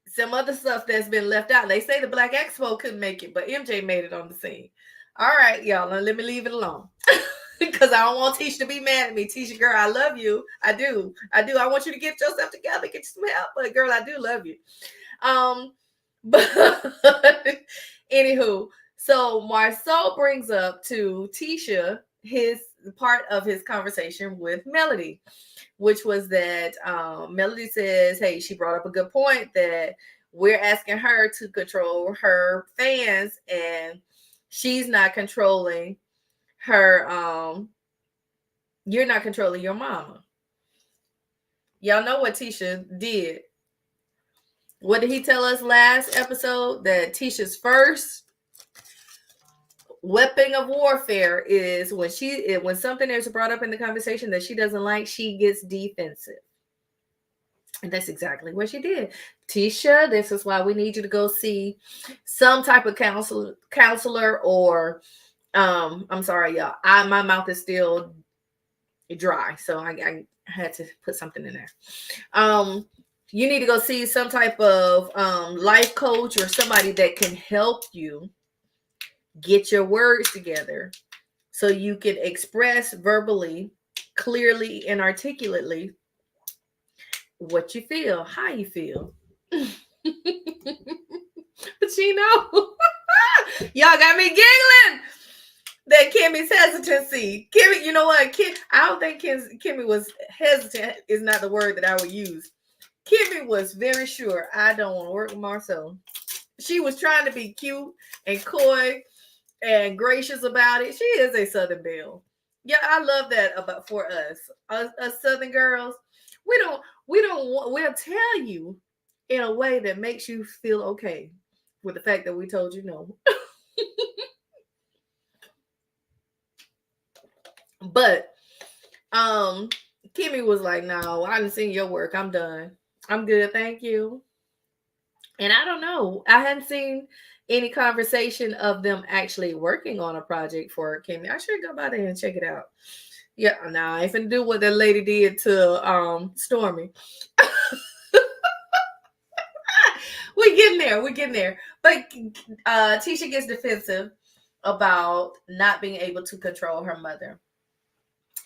Some other stuff that's been left out. They say the Black Expo couldn't make it, but MJ made it on the scene. All right, y'all, now let me leave it alone. Because I don't want Tisha to be mad at me. Tisha, girl, I love you. I do. I want you to get yourself together, get some help. But girl, I do love you. But anywho, so Marceau brings up to Tisha his part of his conversation with Melody, which was that Melody says, hey, she brought up a good point that we're asking her to control her fans, and she's not controlling her. You're not controlling your mama. Y'all know what Tisha did. What did he tell us last episode? That Tisha's first weapon of warfare is when something is brought up in the conversation that she doesn't like, she gets defensive. And that's exactly what she did. Tisha, this is why we need you to go see some type of counselor or I'm sorry, y'all. My mouth is still dry, so I had to put something in there. You need to go see some type of life coach or somebody that can help you get your words together so you can express verbally, clearly, and articulately what you feel, how you feel. But y'all got me giggling. That Kimmy's hesitancy. Kimmy, you know what? I don't think Kimmy was hesitant, is not the word that I would use. Kimmy was very sure, I don't want to work with Marceau. She was trying to be cute and coy and gracious about it. She is a Southern belle. Yeah, I love that about for us Southern girls. We'll tell you in a way that makes you feel okay with the fact that we told you no. But Kimmy was like, no, I didn't seen your work. I'm done. I'm good. Thank you. And I don't know. I hadn't seen any conversation of them actually working on a project for Kimmy. I should go by there and check it out. Yeah, nah, I ain't finna do what that lady did to Stormy. We're getting there. We're getting there. But Tisha gets defensive about not being able to control her mother.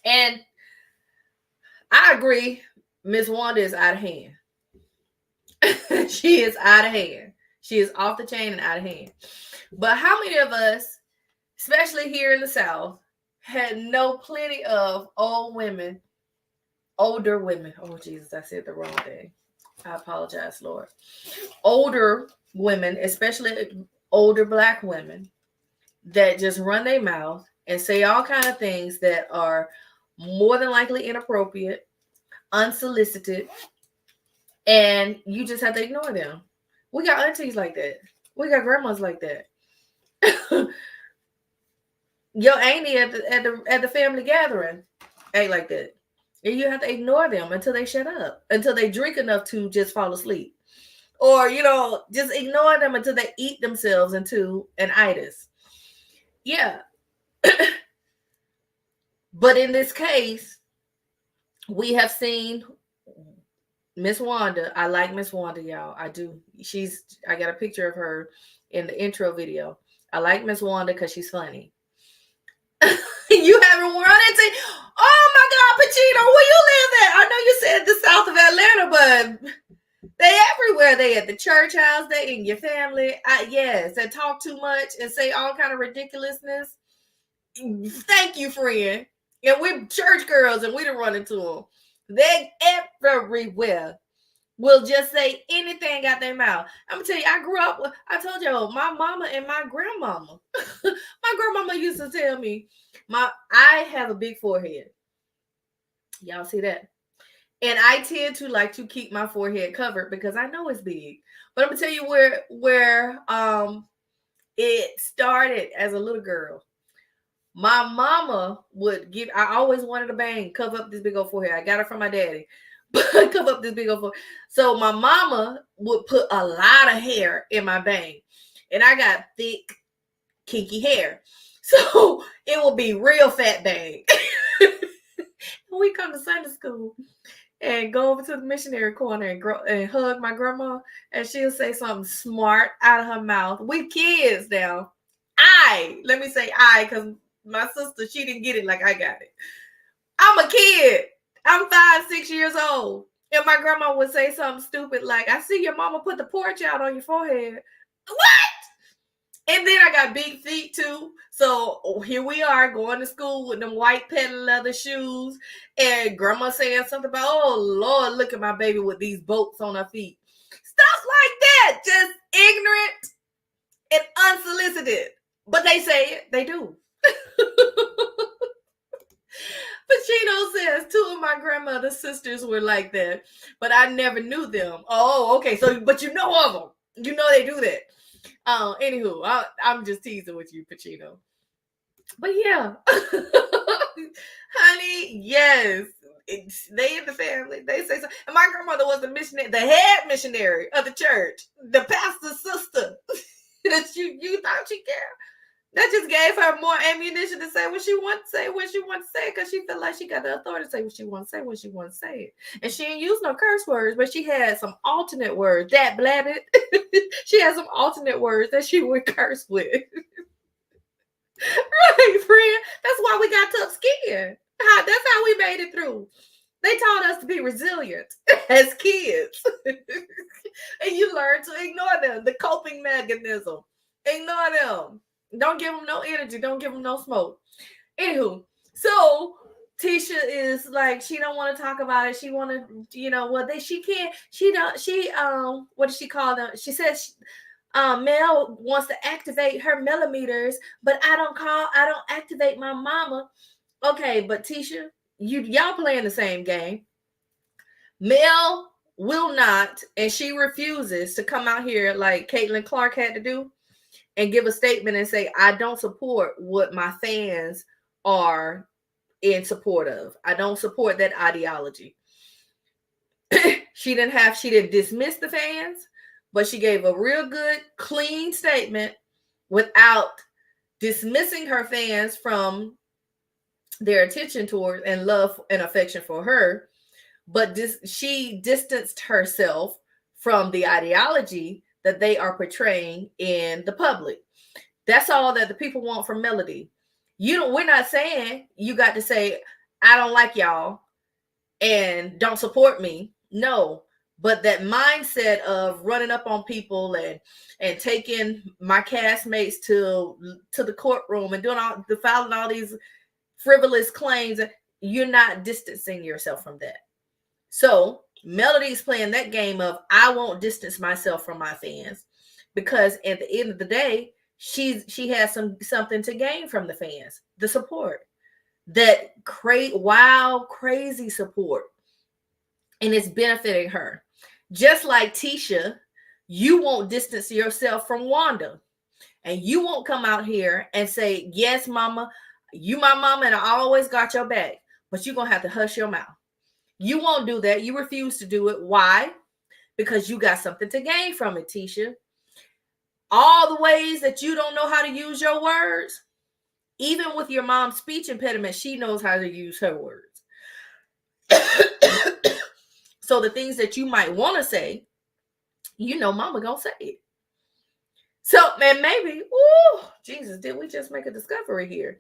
And I agree, Miss Wanda is out of hand. She is out of hand. She is off the chain and out of hand. But how many of us, especially here in the South, had know plenty of older women? Oh, Jesus, I said the wrong thing. I apologize, Lord. Older women, especially older Black women, that just run their mouth and say all kind of things that are more than likely inappropriate, unsolicited, and you just have to ignore them. We got aunties like that. We got grandmas like that. Your auntie at the family gathering ain't like that. And you have to ignore them until they shut up, until they drink enough to just fall asleep. Or, just ignore them until they eat themselves into an itis. Yeah. But in this case, we have seen Miss Wanda. I like Miss Wanda, y'all. I do. I got a picture of her in the intro video. I like Miss Wanda because she's funny. You haven't run into, oh my God, Pacino, where you live at? I know you said the south of Atlanta, but they everywhere. They at the church house, they in your family. Yes, they talk too much and say all kind of ridiculousness. Thank you, friend. And we're church girls and we done run into them. They everywhere. Will just say anything out their mouth. I'm gonna tell you, I grew up with, I told you, my mama and my grandmama. My grandmama used to tell me, I have a big forehead. Y'all see that? And I tend to like to keep my forehead covered because I know it's big. But I'm gonna tell you where it started as a little girl. My mama would give, I always wanted a bang, cover up this big old forehead. I got it from my daddy. Cover up this big old forehead. So my mama would put a lot of hair in my bang. And I got thick, kinky hair. So it would be real fat bang. We come to Sunday school and go over to the missionary corner and hug my grandma, and she'll say something smart out of her mouth. We kids now. Let me say because my sister, she didn't get it like I got it. I'm a kid. I'm 5, 6 years old. And my grandma would say something stupid like, I see your mama put the porch out on your forehead. What? And then I got big feet too. So here we are going to school with them white patent leather shoes. And grandma saying something about, oh Lord, look at my baby with these bolts on her feet. Stuff like that. Just ignorant and unsolicited. But they say it. They do. Pacino says 2 of my grandmother's sisters were like that, but I never knew them. Oh, okay. So, but you know of them. You know they do that. Anywho, I'm just teasing with you, Pacino. But yeah, honey, yes. They in the family. They say so. And my grandmother was the missionary, the head missionary of the church, the pastor's sister. That you thought she cared. That just gave her more ammunition to say what she wanted to say when she wanted to say it, because she felt like she got the authority to say what she wanted to say when she wanted to say it. And she didn't use no curse words, but she had some alternate words. That blabbit. She had some alternate words that she would curse with. Right, friend. That's why we got tough skin. That's how we made it through. They taught us to be resilient as kids. And you learn to ignore them, the coping mechanism. Ignore them. Don't give them no energy. Don't give them no smoke. Anywho, so Tisha is like, she don't want to talk about it. She want to, she can't. What does she call them? She says, Mel wants to activate her millimeters, but I don't activate my mama. Okay, but Tisha, y'all playing the same game. Mel will not, and she refuses to come out here like Caitlin Clark had to do and give a statement and say, I don't support what my fans are in support of. I don't support that ideology. She didn't dismiss the fans, but she gave a real good, clean statement without dismissing her fans from their attention towards and love and affection for her. But she distanced herself from the ideology that they are portraying in the public. That's all that the people want from Melody. We're not saying you got to say, I don't like y'all and don't support me. No, but that mindset of running up on people and taking my castmates to the courtroom and filing all these frivolous claims, you're not distancing yourself from that. So Melody's playing that game of, I won't distance myself from my fans, because at the end of the day, she has something to gain from the fans, the support, that crazy support, and it's benefiting her. Just like Tisha, you won't distance yourself from Wanda, and you won't come out here and say, yes, mama, you my mama and I always got your back, but you're gonna have to hush your mouth. You won't do that. You refuse to do it. Why? Because you got something to gain from it, Tisha. All the ways that you don't know how to use your words, even with your mom's speech impediment, she knows how to use her words. So the things that you might want to say, mama gonna say it. So, man, maybe, Jesus, did we just make a discovery here?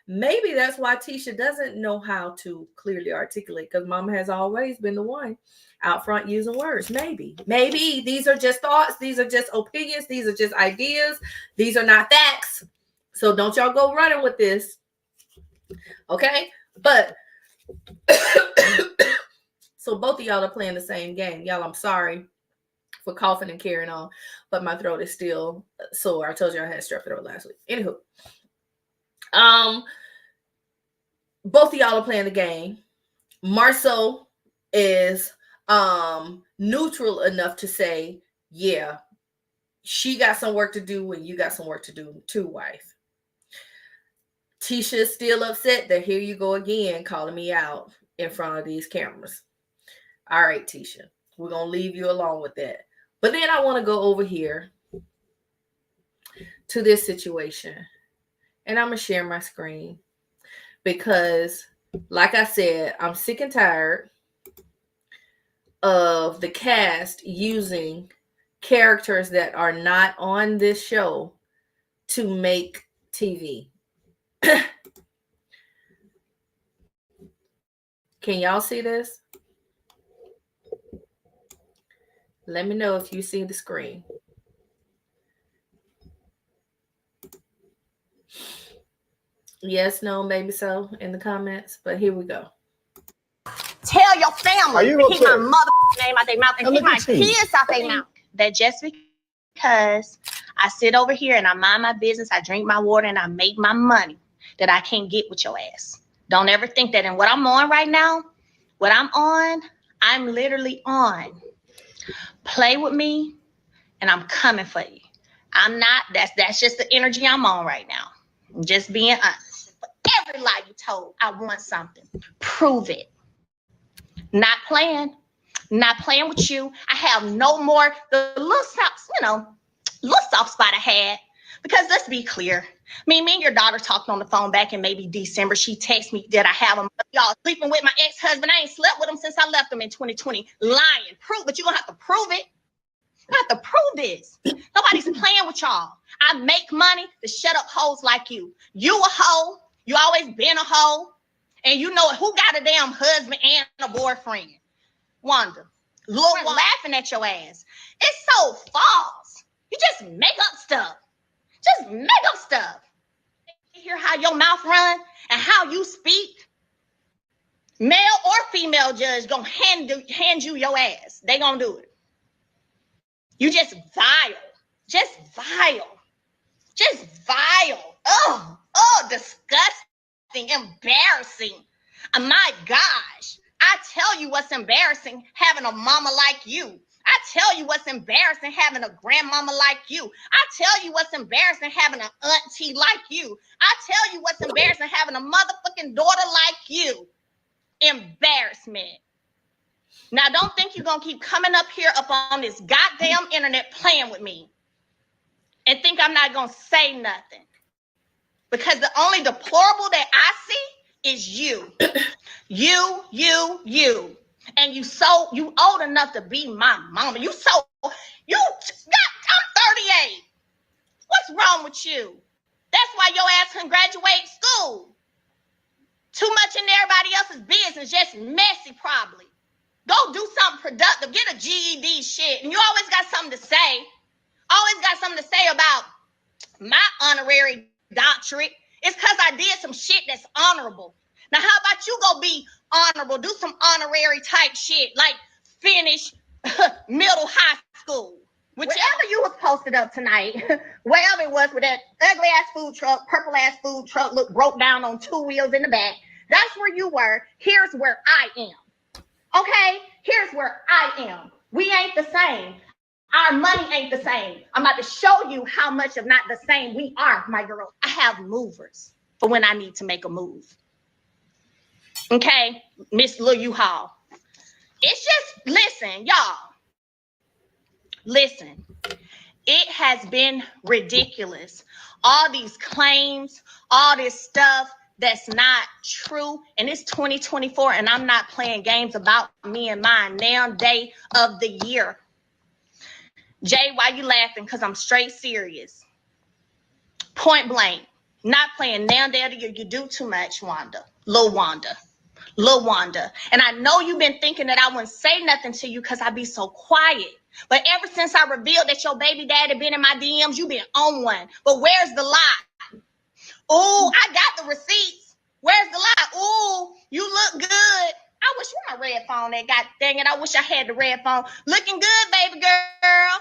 Maybe that's why Tisha doesn't know how to clearly articulate, because mama has always been the one out front using words. Maybe these are just thoughts. These are just opinions. These are just ideas. These are not facts. So don't y'all go running with this. Okay? But so both of y'all are playing the same game. Y'all, I'm sorry for coughing and carrying on, but my throat is still sore. I told you I had strep throat last week. Anywho. Both of y'all are playing the game. Marceau is neutral enough to say, yeah, she got some work to do and you got some work to do too, wife. Tisha is still upset that here you go again, calling me out in front of these cameras. All right, Tisha, we're going to leave you alone with that. But then I want to go over here to this situation. And I'm going to share my screen because, like I said, I'm sick and tired of the cast using characters that are not on this show to make TV. Can y'all see this? Let me know if you see the screen. Yes, no, maybe so in the comments, but here we go. Tell your family to keep my mother name out their mouth and keep my kids out their mouth. That just because I sit over here and I mind my business, I drink my water and I make my money, that I can't get with your ass. Don't ever think that. And what I'm on right now, I'm literally on. Play with me and I'm coming for you. I'm not, that's just the energy I'm on right now. I'm just being honest. For every lie you told, I want something. Prove it. Not playing with you. I have no more the little soft spot I had. Because let's be clear. Me and your daughter talked on the phone back in maybe December. She texted me that I have him. Y'all sleeping with my ex-husband. I ain't slept with him since I left him in 2020. Lying. But you're gonna have to prove it. You have to prove this. Nobody's playing with y'all. I make money to shut up hoes like you. You a hoe. You always been a hoe. And you know who got a damn husband and a boyfriend? Wanda. Look, laughing at your ass. It's so false. You just make up stuff. Just make up stuff. You hear how your mouth run and how you speak? Male or female judge gonna hand you your ass. They gonna do it. You just vile. Just vile. Just vile. Oh, disgusting, embarrassing. My gosh. I tell you what's embarrassing, having a mama like you. I tell you what's embarrassing, having a grandmama like you. I tell you what's embarrassing, having an auntie like you. I tell you what's embarrassing, having a motherfucking daughter like embarrassment. Now, don't think you're going to keep coming up here up on this goddamn internet playing with me and think I'm not going to say nothing. Because the only deplorable that I see is you. You. And you old enough to be my mama. I'm 38. What's wrong with you? That's why your ass couldn't graduate school. Too much in everybody else's business, just messy probably. Go do something productive. Get a GED shit. And you always got something to say. Always got something to say about my honorary doctorate. It's because I did some shit that's honorable. Now, how about you go be honorable? Do some honorary type shit, like finish middle high school. Whichever you was posted up tonight, wherever it was with that ugly ass food truck, purple ass food truck, look broke down on 2 wheels in the back. That's where you were. Here's where I am. Okay? Here's where I am. We ain't the same. Our money ain't the same. I'm about to show you how much of not the same we are, my girl. I have movers for when I need to make a move. Okay? Miss Lil U-Haul. It's just, listen, y'all. Listen. It has been ridiculous. All these claims, all this stuff that's not true. And it's 2024 and I'm not playing games about me and mine now day of the year. Jay, why you laughing? Because I'm straight serious. Point blank. Not playing now day of the year. You do too much, Wanda. Lil Wanda. And I know you've been thinking that I wouldn't say nothing to you because I be so quiet. But ever since I revealed that your baby daddy been in my DMs, you been on one. But where's the lie? Oh, I got the receipts. Where's the lie? Oh, you look good. I wish you my red phone that god dang it. I wish I had the red phone. Looking good, baby girl.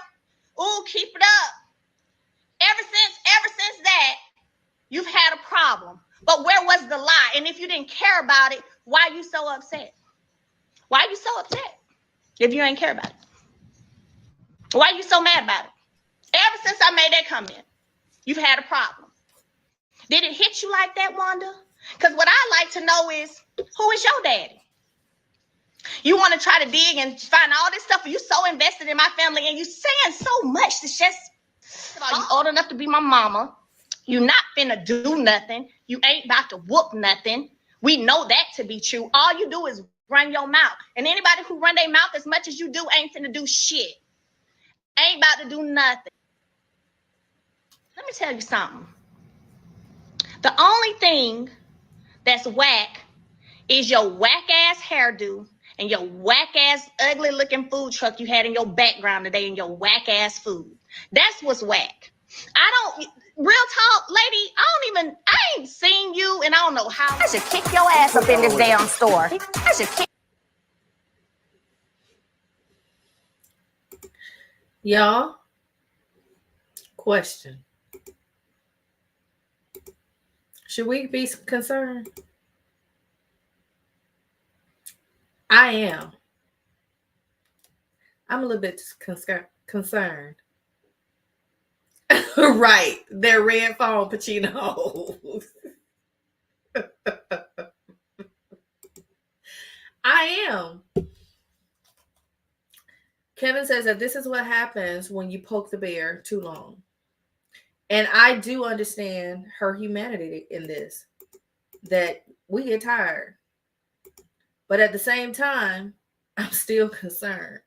Oh, keep it up. Ever since that, you've had a problem. But where was the lie? And if you didn't care about it, why are you so upset? Why are you so upset if you ain't care about it? Why are you so mad about it? Ever since I made that comment, you've had a problem. Did it hit you like that, Wanda? Because what I like to know is, who is your daddy? You want to try to dig and find all this stuff, and you so invested in my family, and you saying so much. It's just, you old enough to be my mama. You not finna do nothing. You ain't about to whoop nothing. We know that to be true. All you do is run your mouth. And anybody who run their mouth as much as you do ain't finna do shit. Ain't about to do nothing. Let me tell you something. The only thing that's whack is your whack ass hairdo and your whack ass ugly looking food truck you had in your background today and your whack ass food. That's what's whack. Real talk, lady, I ain't seen you and I don't know how. I should kick your ass up in this damn store. I should kick. Y'all, question. Should we be concerned? I am. I'm a little bit concerned. Right. They're red phone Pacino. I am. Kevin says that this is what happens when you poke the bear too long. And I do understand her humanity in this, that we get tired. But at the same time, I'm still concerned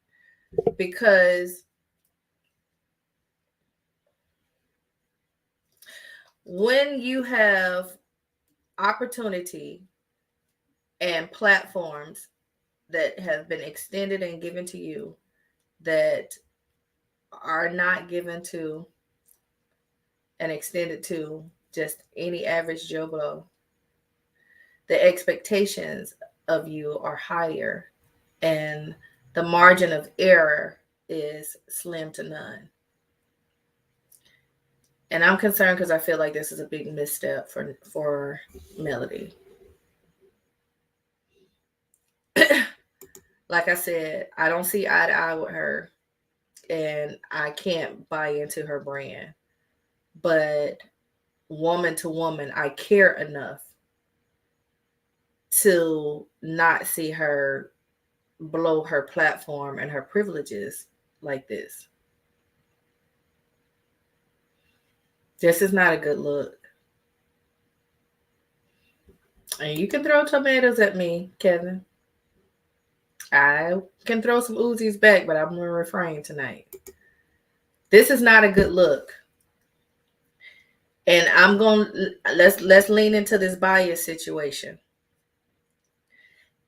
because when you have opportunity and platforms that have been extended and given to you that are not given to and extended to just any average Joe Blow, the expectations of you are higher and the margin of error is slim to none. And I'm concerned because I feel like this is a big misstep for Melody. Like I said, I don't see eye to eye with her and I can't buy into her brand. But woman to woman, I care enough to not see her blow her platform and her privileges like this. This is not a good look. And you can throw tomatoes at me, Kevin. I can throw some Uzis back, but I'm gonna refrain tonight. This is not a good look. And I'm going let's lean into this bias situation.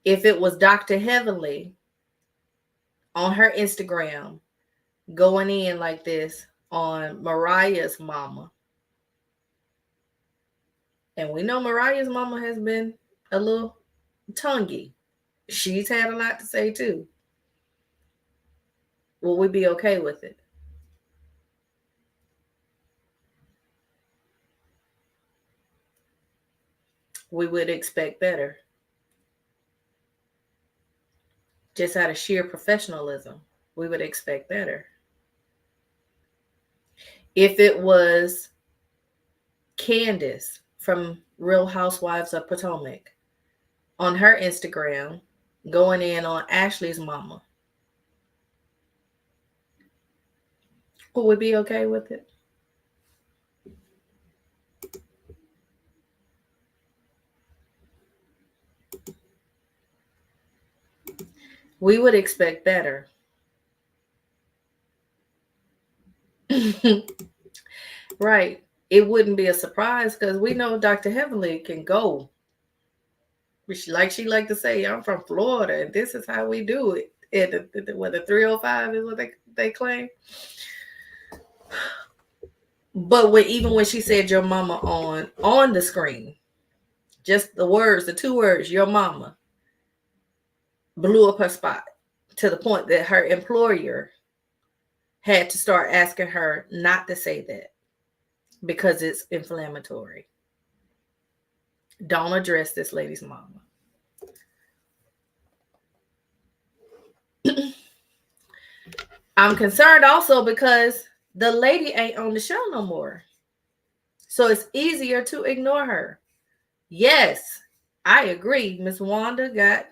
If it was Dr. Heavenly on her Instagram going in like this on Mariah's mama, and we know Mariah's mama has been a little tonguey. She's had a lot to say too. Will we be okay with it? We would expect better. Just out of sheer professionalism, we would expect better. If it was Candace from Real Housewives of Potomac on her Instagram going in on Ashley's mama, would we be okay with it? We would expect better. Right. It wouldn't be a surprise because we know Dr. Heavenly can go. Like she like to say, I'm from Florida and this is how we do it. And the 305 is what they claim. But even when she said your mama on the screen, just the words, the two words, your mama, blew up her spot to the point that her employer had to start asking her not to say that because it's inflammatory. Don't address this lady's mama. I'm concerned also because the lady ain't on the show no more. So it's easier to ignore her. Yes, I agree. Miss Wanda got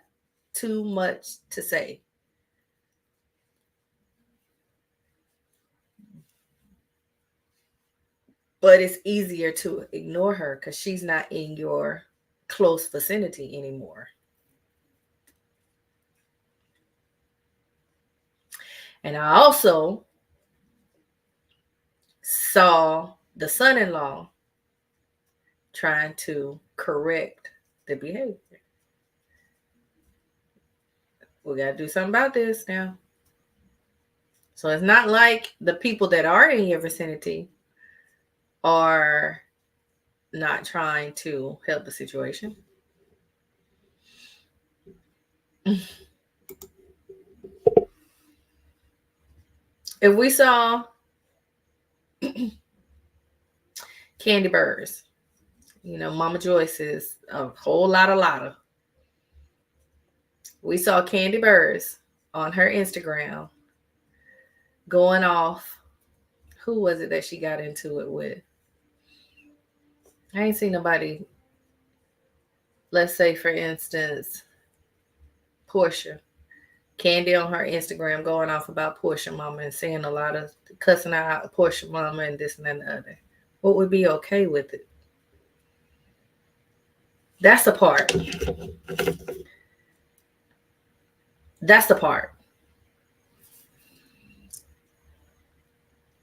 too much to say. But it's easier to ignore her because she's not in your close vicinity anymore. And I also saw the son in law trying to correct the behavior. We got to do something about this now. So it's not like the people that are in your vicinity are not trying to help the situation. If we saw Candy Burrs, Mama Joyce is a whole lot of. We saw Candy Burrs on her Instagram going off. Who was it that she got into it with? I ain't seen nobody. Let's say, for instance, Portia. Candy on her Instagram going off about Portia Mama and saying a lot of cussing out Portia Mama and this and that and the other. What would be okay with it? That's the part. That's the part.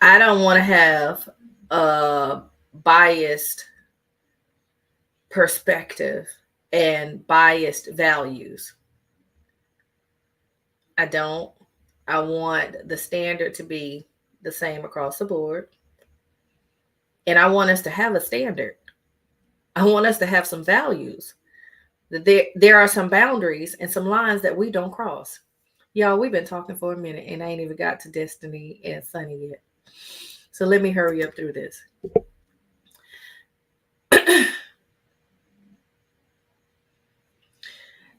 I don't want to have a biased perspective and biased values. I don't. I want the standard to be the same across the board. And I want us to have a standard. I want us to have some values. There are some boundaries and some lines that we don't cross. Y'all, we've been talking for a minute and I ain't even got to Destiny and Sunny yet. So let me hurry up through this.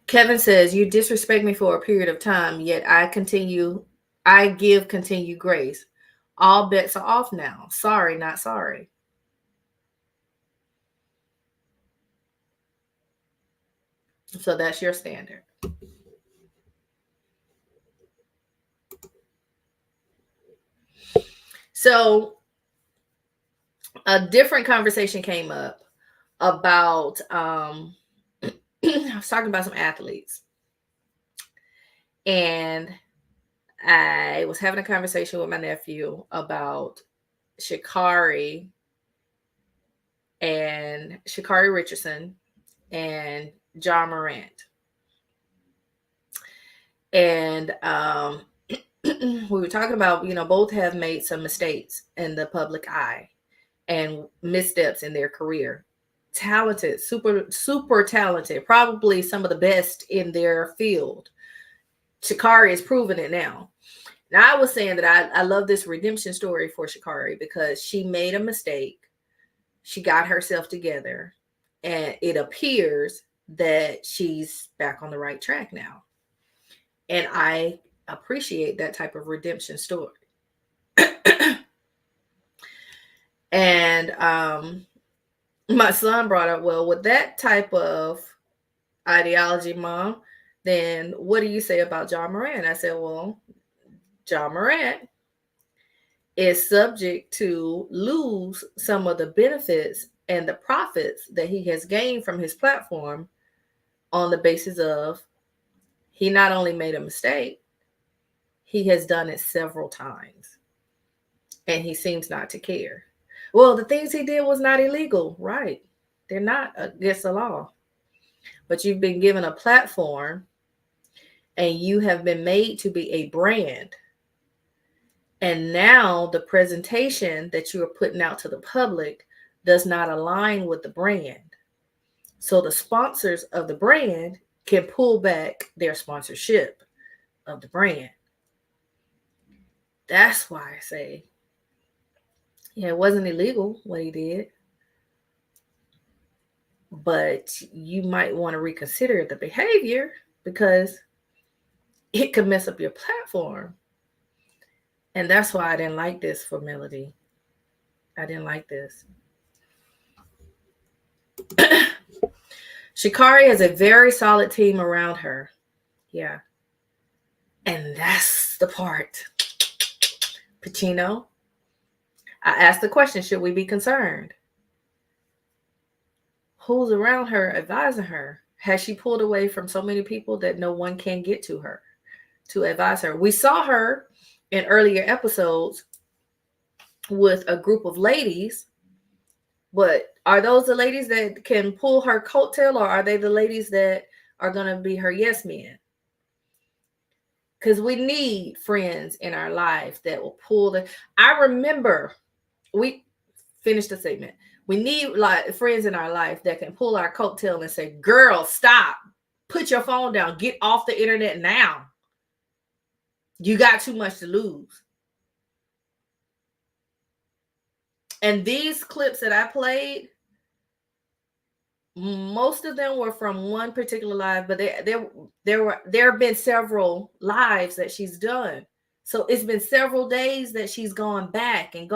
Kevin says, you disrespect me for a period of time, yet I give continued grace. All bets are off now. Sorry, not sorry. So that's your standard. So a different conversation came up about I was talking about some athletes, and I was having a conversation with my nephew about Shikari Shikari Richardson and John Morant. And we were talking about, both have made some mistakes in the public eye and missteps in their career. Talented, super, super talented, probably some of the best in their field. Shikari is proving it now. Now, I was saying that I love this redemption story for Shikari because she made a mistake. She got herself together, and it appears that she's back on the right track now. And I appreciate that type of redemption story. And my son brought up, well, with that type of ideology, Mom, then what do you say about John Morant? I said, well, John Morant is subject to lose some of the benefits and the profits that he has gained from his platform on the basis of he not only made a mistake, he has done it several times, and he seems not to care. Well, the things he did was not illegal, right? They're not against the law. But you've been given a platform and you have been made to be a brand. And now the presentation that you are putting out to the public does not align with the brand. So the sponsors of the brand can pull back their sponsorship of the brand. That's why I say, yeah, it wasn't illegal what he did, but you might want to reconsider the behavior because it could mess up your platform. And that's why I didn't like this for Melody. I didn't like this. Shikari has a very solid team around her. Yeah. And that's the part. Pacino, I asked the question, should we be concerned? Who's around her advising her? Has she pulled away from so many people that no one can get to her to advise her? We saw her in earlier episodes with a group of ladies, but are those the ladies that can pull her coattail, or are they the ladies that are going to be her yes men? Because we need friends in our life that will pull the. I remember we finished the segment. We need like friends in our life that can pull our coattail and say, girl, stop. Put your phone down. Get off the internet now. You got too much to lose. And these clips that I played, most of them were from one particular live, but there have been several lives that she's done. So it's been several days that she's gone back and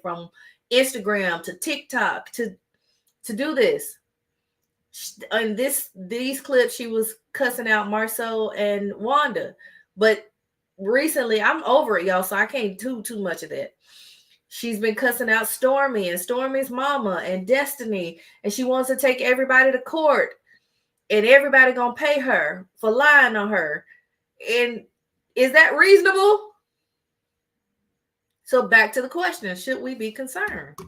from Instagram to TikTok to do this. And these clips, she was cussing out Marcel and Wanda, but recently I'm over it, y'all, so I can't do too much of that. She's been cussing out Stormy and Stormy's mama and Destiny, and she wants to take everybody to court, and everybody gonna pay her for lying on her. And is that reasonable? So back to the question, should we be concerned?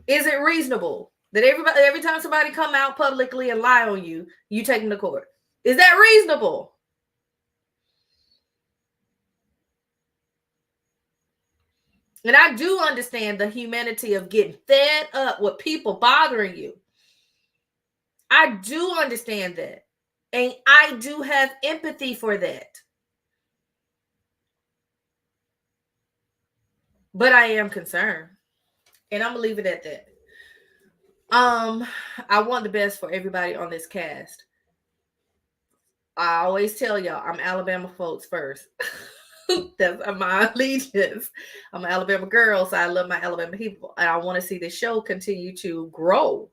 Is it reasonable that every time somebody come out publicly and lie on you, you take them to court? Is that reasonable? And I do understand the humanity of getting fed up with people bothering you. I do understand that. And I do have empathy for that. But I am concerned. And I'm going to leave it at that. I want the best for everybody on this cast. I always tell y'all, I'm Alabama folks first. That's my allegiance. I'm an Alabama girl, so I love my Alabama people. And I want to see the show continue to grow.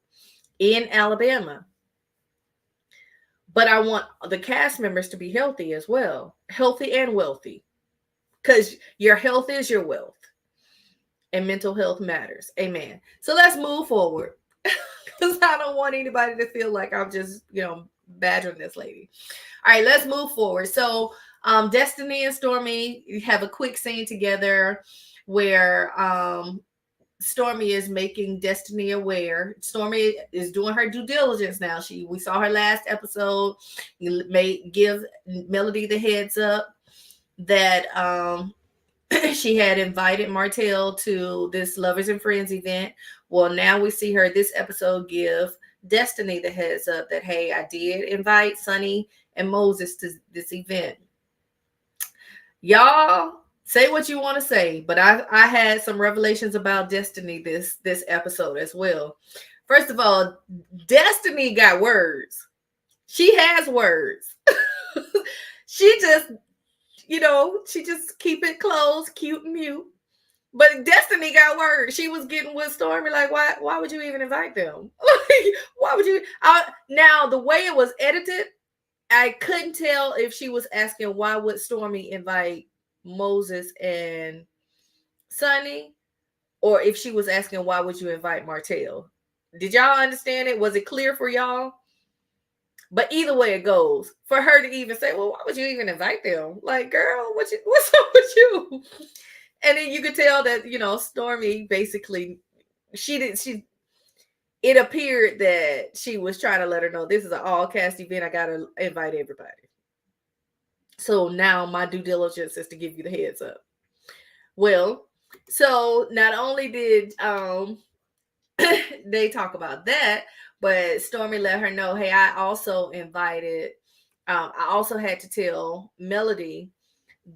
in Alabama. But I want the cast members to be healthy as well, healthy and wealthy, because your health is your wealth and mental health matters. Amen. So let's move forward because I don't want anybody to feel like I'm just, badgering this lady. All right, let's move forward. So, Destiny and Stormy have a quick scene together where Stormy is making Destiny aware. Stormy is doing her due diligence now. We saw her last episode. You may give Melody the heads up that she had invited Martell to this Lovers and Friends event. Well, now we see her this episode give Destiny the heads up that, hey, I did invite Sunni and Moses to this event. Y'all say what you want to say, but I had some revelations about Destiny this episode as well. First of all, Destiny got words. She has words. she just keep it closed, cute and mute. But Destiny got words. She was getting with Stormy like, why would you even invite them? Why would you? Now the way it was edited, I couldn't tell if she was asking why would Stormy invite Moses and Sunni, or if she was asking why would you invite Martell. Did y'all understand it? Was it clear for y'all? But either way it goes, for her to even say, well, why would you even invite them? Like, girl, what's up with you? And then you could tell that, Stormy basically, it appeared that she was trying to let her know this is an all cast event. I got to invite everybody. So now my due diligence is to give you the heads up. Well, so not only did they talk about that, but Stormy let her know, hey, I also invited, I also had to tell Melody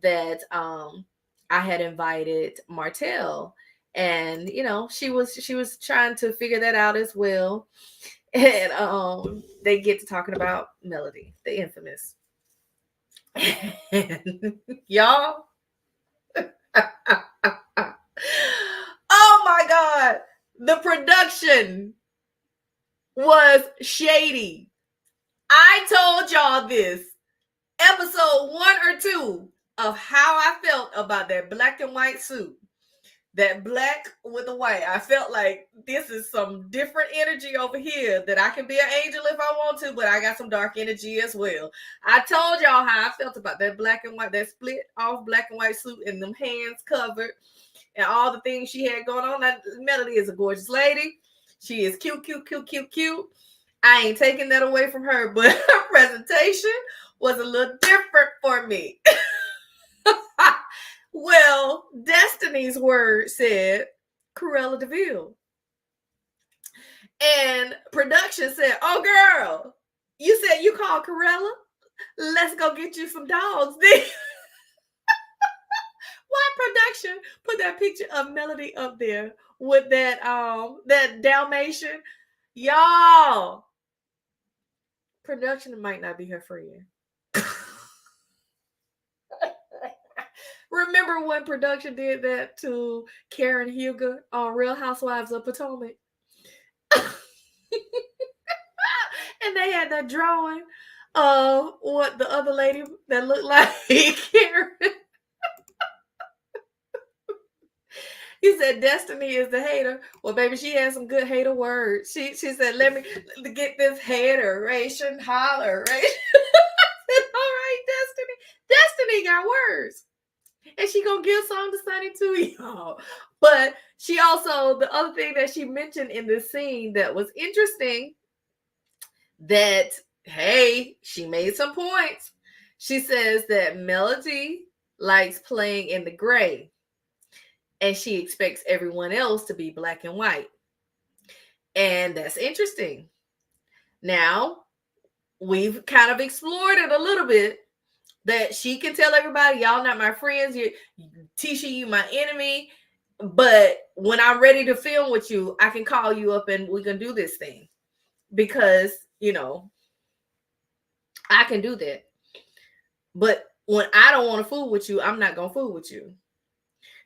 that I had invited Martell. And she was trying to figure that out as well. And they get to talking about Melody, the infamous. Y'all. Oh my God. The production was shady. I told y'all this episode 1 or 2 of how I felt about that black and white suit. That black with the white. I felt like this is some different energy over here that I can be an angel if I want to, but I got some dark energy as well. I told y'all how I felt about that black and white, that split off black and white suit and them hands covered and all the things she had going on. That Melody is a gorgeous lady. She is cute. I ain't taking that away from her, but her presentation was a little different for me. Well, Destiny's word said Cruella DeVille. And production said, oh, girl, you said you called Cruella? Let's go get you some dogs. Why production put that picture of Melody up there with that Dalmatian? Y'all, production might not be her friend. Remember when production did that to Karen Huger on Real Housewives of Potomac? And they had that drawing of what the other lady that looked like Karen. He said Destiny is the hater. Well, baby, she had some good hater words. She said, let me get this hateration, holleration. All right, Destiny got words. And she gonna give some to Sunni too, y'all. But she also, the other thing that she mentioned in this scene that was interesting, that, hey, she made some points. She says that Melody likes playing in the gray, and she expects everyone else to be black and white. And that's interesting. Now, we've kind of explored it a little bit, that she can tell everybody, y'all not my friends, Tisha, you my enemy. But when I'm ready to film with you, I can call you up and we can do this thing. Because, I can do that. But when I don't want to fool with you, I'm not going to fool with you.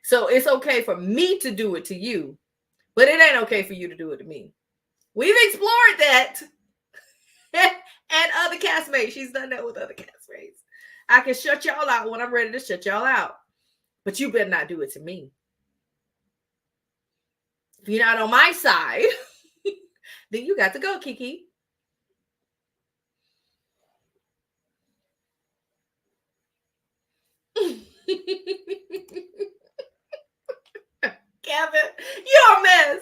So it's okay for me to do it to you, but it ain't okay for you to do it to me. We've explored that. And other castmates. She's done that with other castmates. I can shut y'all out when I'm ready to shut y'all out. But you better not do it to me. If you're not on my side, then you got to go, Kiki. Kevin, you're a mess.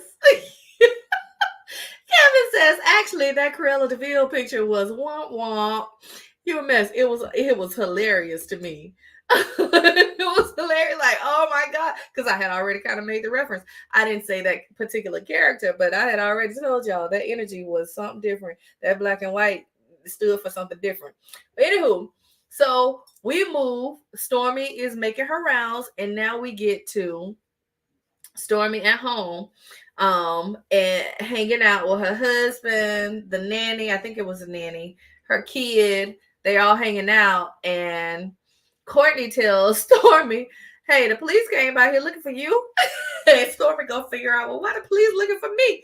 Kevin says, actually, that Cruella de Vil picture was womp womp. You a mess. It was hilarious to me. It was hilarious. Like, oh my God. Because I had already kind of made the reference. I didn't say that particular character, but I had already told y'all that energy was something different. That black and white stood for something different. But anywho, so we move. Stormy is making her rounds, and now we get to Stormy at home, and hanging out with her husband, the nanny. I think it was a nanny, her kid. They all hanging out, and Courtney tells Stormy, "Hey, the police came by here looking for you." And Stormy go figure out, well, why the police looking for me?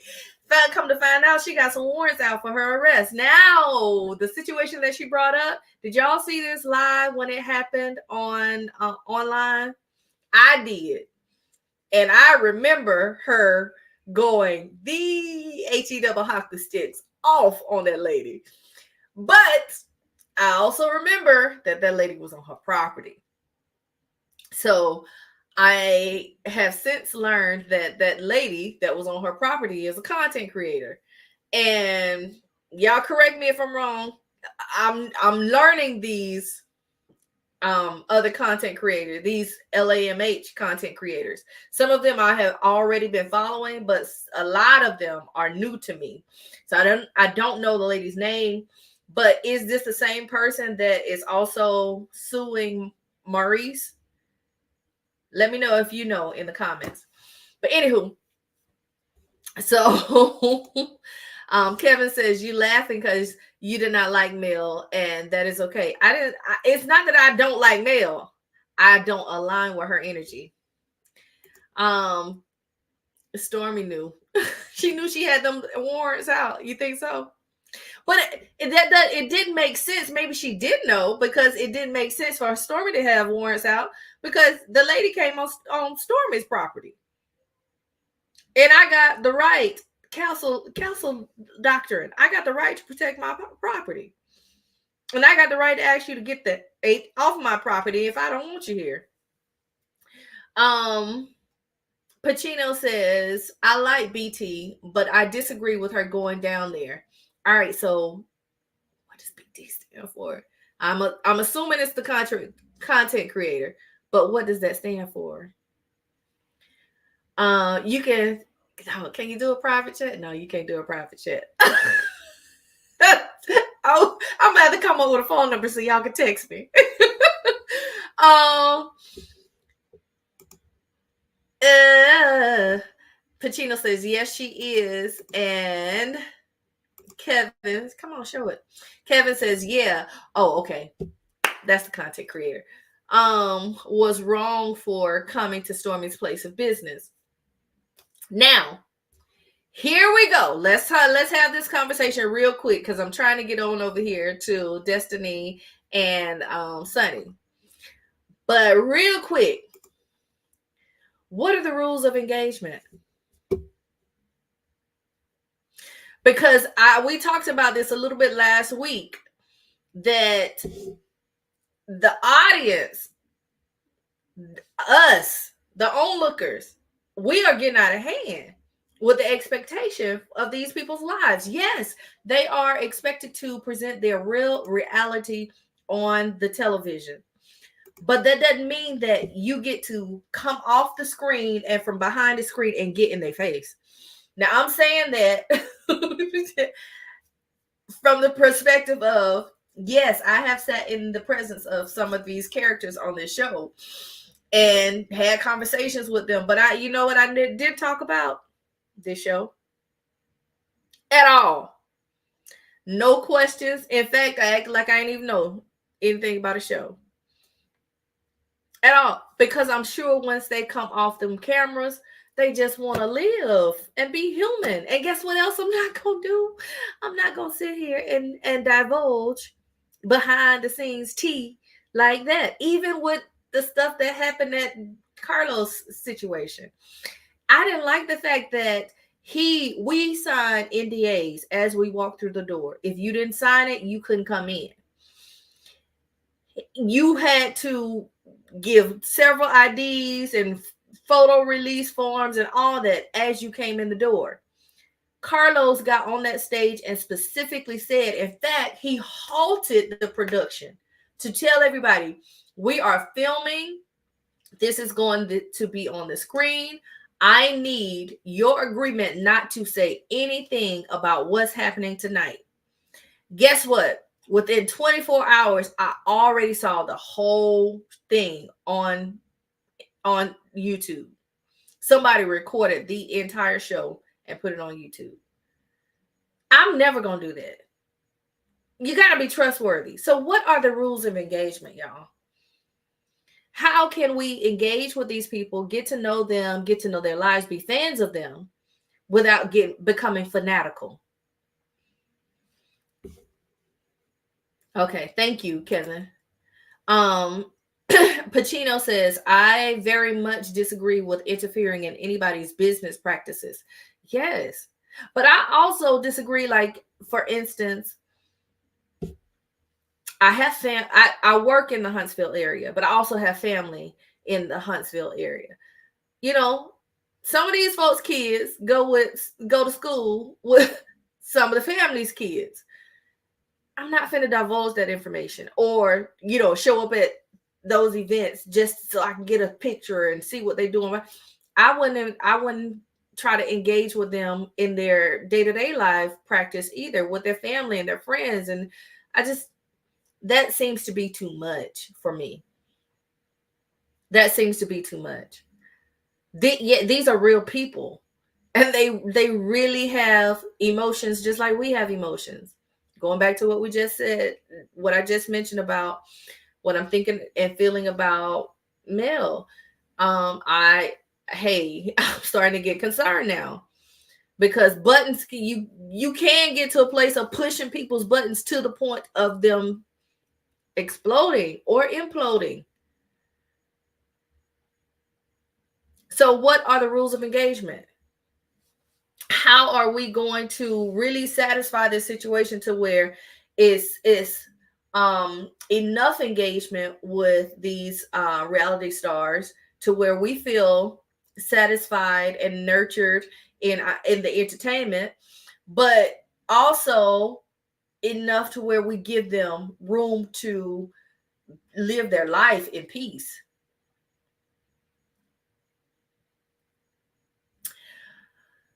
Come to find out, she got some warrants out for her arrest. Now, the situation that she brought up. Did y'all see this live when it happened on online? I did. And I remember her going the HE double hockey sticks off on that lady. But I also remember that that lady was on her property. So I have since learned that that lady that was on her property is a content creator. And y'all correct me if I'm wrong. I'm learning these other content creators, these LAMH content creators. Some of them I have already been following, but a lot of them are new to me. So I don't know the lady's name, but is this the same person that is also suing Maurice? Let me know if you know in the comments. But anywho, so Kevin says you laughing because you did not like Mel, and that is okay. It's not that I don't like Mel. I don't align with her energy. Stormy knew. She knew she had them warrants out. You think so? But it didn't make sense. Maybe she did know, because it didn't make sense for Stormy to have warrants out, because the lady came on Stormy's property, and I got the right council doctrine. I got the right to protect my property, and I got the right to ask you to get the 8 off my property if I don't want you here. Pacino says, I like BT, but I disagree with her going down there. All right, so what does BT stand for? I'm assuming it's the content creator, but what does that stand for? You can you do a private chat? No, you can't do a private chat. I'm gonna have to come up with a phone number so y'all can text me. Pacino says, yes, she is. And Kevin, come on, show it. Kevin says, yeah. Oh, okay. That's the content creator. Was wrong for coming to Stormy's place of business. Now, here we go. Let's have this conversation real quick, because I'm trying to get on over here to Destiny and Sunny. But real quick, what are the rules of engagement? Because we talked about this a little bit last week, that the audience, us, the onlookers, we are getting out of hand with the expectation of these people's lives. Yes, they are expected to present their real reality on the television. But that doesn't mean that you get to come off the screen and from behind the screen and get in their face. Now, I'm saying that from the perspective of, yes, I have sat in the presence of some of these characters on this show and had conversations with them. But you know what I did talk about this show? At all. No questions. In fact, I act like I didn't even know anything about a show. At all. Because I'm sure once they come off them cameras, They just want to live and be human. And guess what else I'm not going to do? I'm not going to sit here and divulge behind the scenes tea like that. Even with the stuff that happened at Carlos' situation. I didn't like the fact that we signed NDAs as we walked through the door. If you didn't sign it, you couldn't come in. You had to give several IDs and photo release forms and all that as you came in the door. Carlos got on that stage and specifically said, in fact, he halted the production to tell everybody, we are filming. This is going to be on the screen. I need your agreement not to say anything about what's happening tonight. Guess what? Within 24 hours, I already saw the whole thing on YouTube. Somebody recorded the entire show and put it on YouTube. I'm never going to do that. You got to be trustworthy. So what are the rules of engagement, y'all? How can we engage with these people, get to know them, get to know their lives, be fans of them without becoming fanatical? Okay, thank you, Kevin. Pacino says, I very much disagree with interfering in anybody's business practices. Yes. But I also disagree, like, for instance, I work in the Huntsville area, but I also have family in the Huntsville area. You know, some of these folks' kids go to school with some of the family's kids. I'm not finna divulge that information or, show up at those events just so I can get a picture and see what they're doing. I wouldn't try to engage with them in their day-to-day life practice either, with their family and their friends. And that seems to be too much for me. That seems to be too much. These are real people, and they really have emotions just like we have emotions. Going back to what we just said, what I just mentioned about what I'm thinking and feeling about Mel. I'm starting to get concerned now, because buttons, you can get to a place of pushing people's buttons to the point of them exploding or imploding. So what are the rules of engagement? How are we going to really satisfy this situation to where it's enough engagement with these reality stars to where we feel satisfied and nurtured in the entertainment, but also enough to where we give them room to live their life in peace?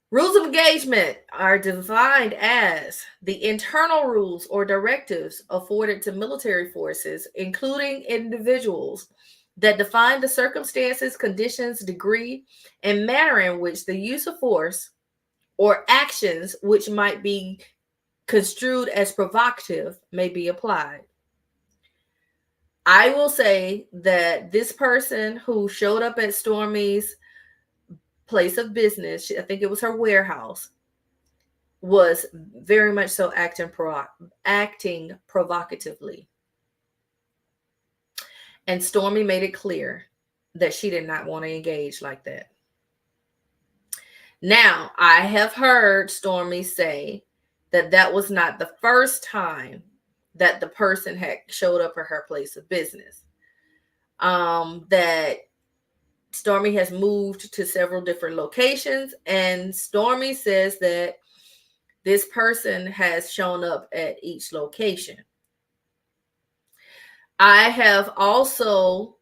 Rules of engagement are defined as the internal rules or directives afforded to military forces, including individuals, that define the circumstances, conditions, degree, and manner in which the use of force or actions which might be construed as provocative may be applied. I will say that this person who showed up at Stormy's place of business, I think it was her warehouse, was very much so acting provocatively. And Stormy made it clear that she did not want to engage like that. Now, I have heard Stormy say that that was not the first time that the person had showed up at her place of business. That Stormy has moved to several different locations, and Stormy says that this person has shown up at each location. I have also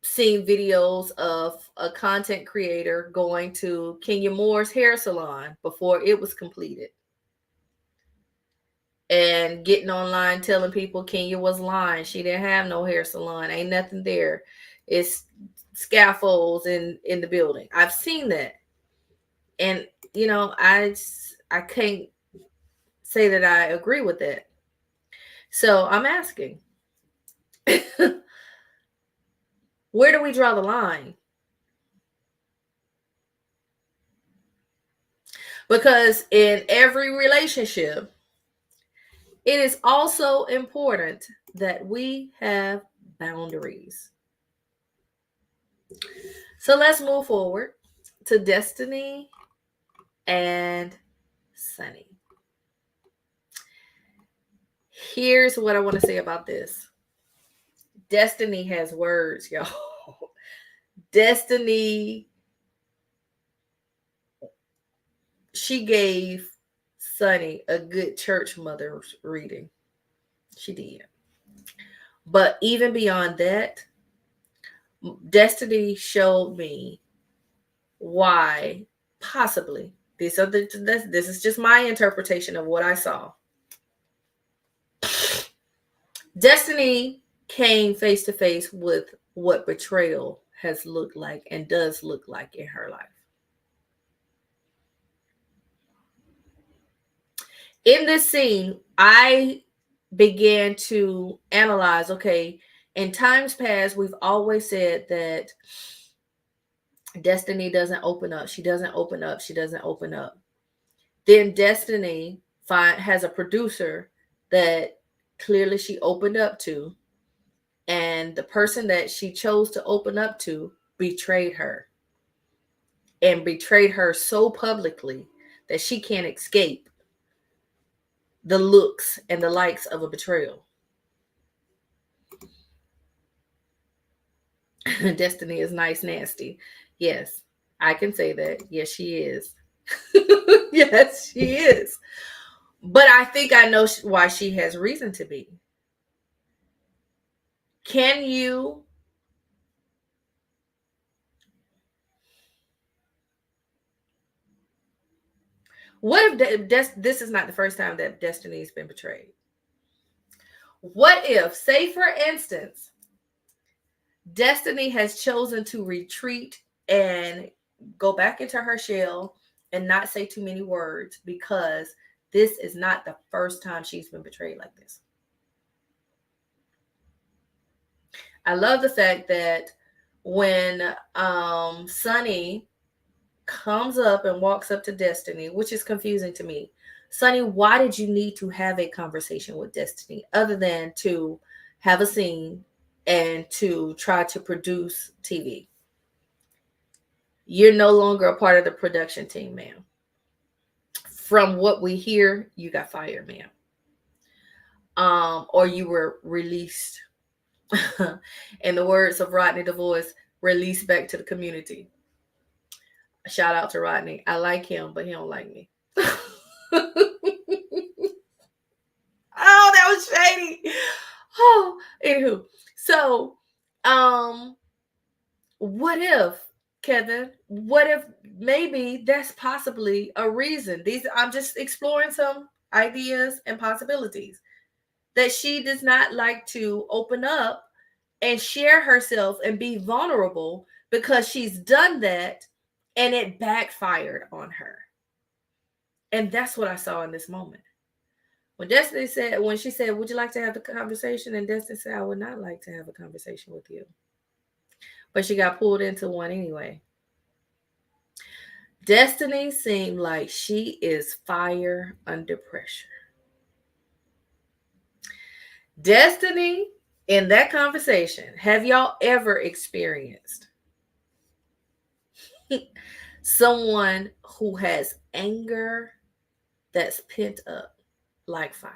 seen videos of a content creator going to Kenya Moore's hair salon before it was completed, and getting online telling people Kenya was lying. She didn't have no hair salon. Ain't nothing there. It's scaffolds in the building. I've seen that. And, I can't say that I agree with that. So I'm asking, where do we draw the line? Because in every relationship, it is also important that we have boundaries. So let's move forward to Destiny and Sunny. Here's what I want to say about this. Destiny has words, y'all. Destiny, she gave Sunny a good church mother's reading. She did. But even beyond that, Destiny showed me why possibly this is just my interpretation of what I saw. Destiny came face to face with what betrayal has looked like and does look like in her life. In this scene, I began to analyze, okay, in times past, we've always said that Destiny doesn't open up. She doesn't open up. She doesn't open up. Then Destiny has a producer that clearly she opened up to, and the person that she chose to open up to betrayed her, and betrayed her so publicly that she can't escape the looks and the likes of a betrayal. Destiny is nice, nasty. Yes, I can say that. Yes, she is. Yes, she is. But I think I know why she has reason to be. Can you What if this is not the first time that Destiny's been betrayed? What if, say for instance, Destiny has chosen to retreat and go back into her shell and not say too many words because this is not the first time she's been betrayed like this? I love the fact that when Sunny comes up and walks up to Destiny, which is confusing to me. Sunny, why did you need to have a conversation with Destiny other than to have a scene and to try to produce TV? You're no longer a part of the production team, ma'am. From what we hear, you got fired, ma'am. Or you were released. In the words of Rodney DeVois, released back to the community. Shout out to Rodney. I like him, but he don't like me. Oh, that was shady. Oh, anywho. So, what if, Kevin? What if maybe that's possibly a reason? I'm just exploring some ideas and possibilities that she does not like to open up and share herself and be vulnerable because she's done that and it backfired on her. And that's what I saw in this moment. When she said, "Would you like to have the conversation?" And Destiny said, "I would not like to have a conversation with you." But she got pulled into one anyway. Destiny seemed like she is fire under pressure. Destiny, in that conversation, have y'all ever experienced someone who has anger that's pent up like fire?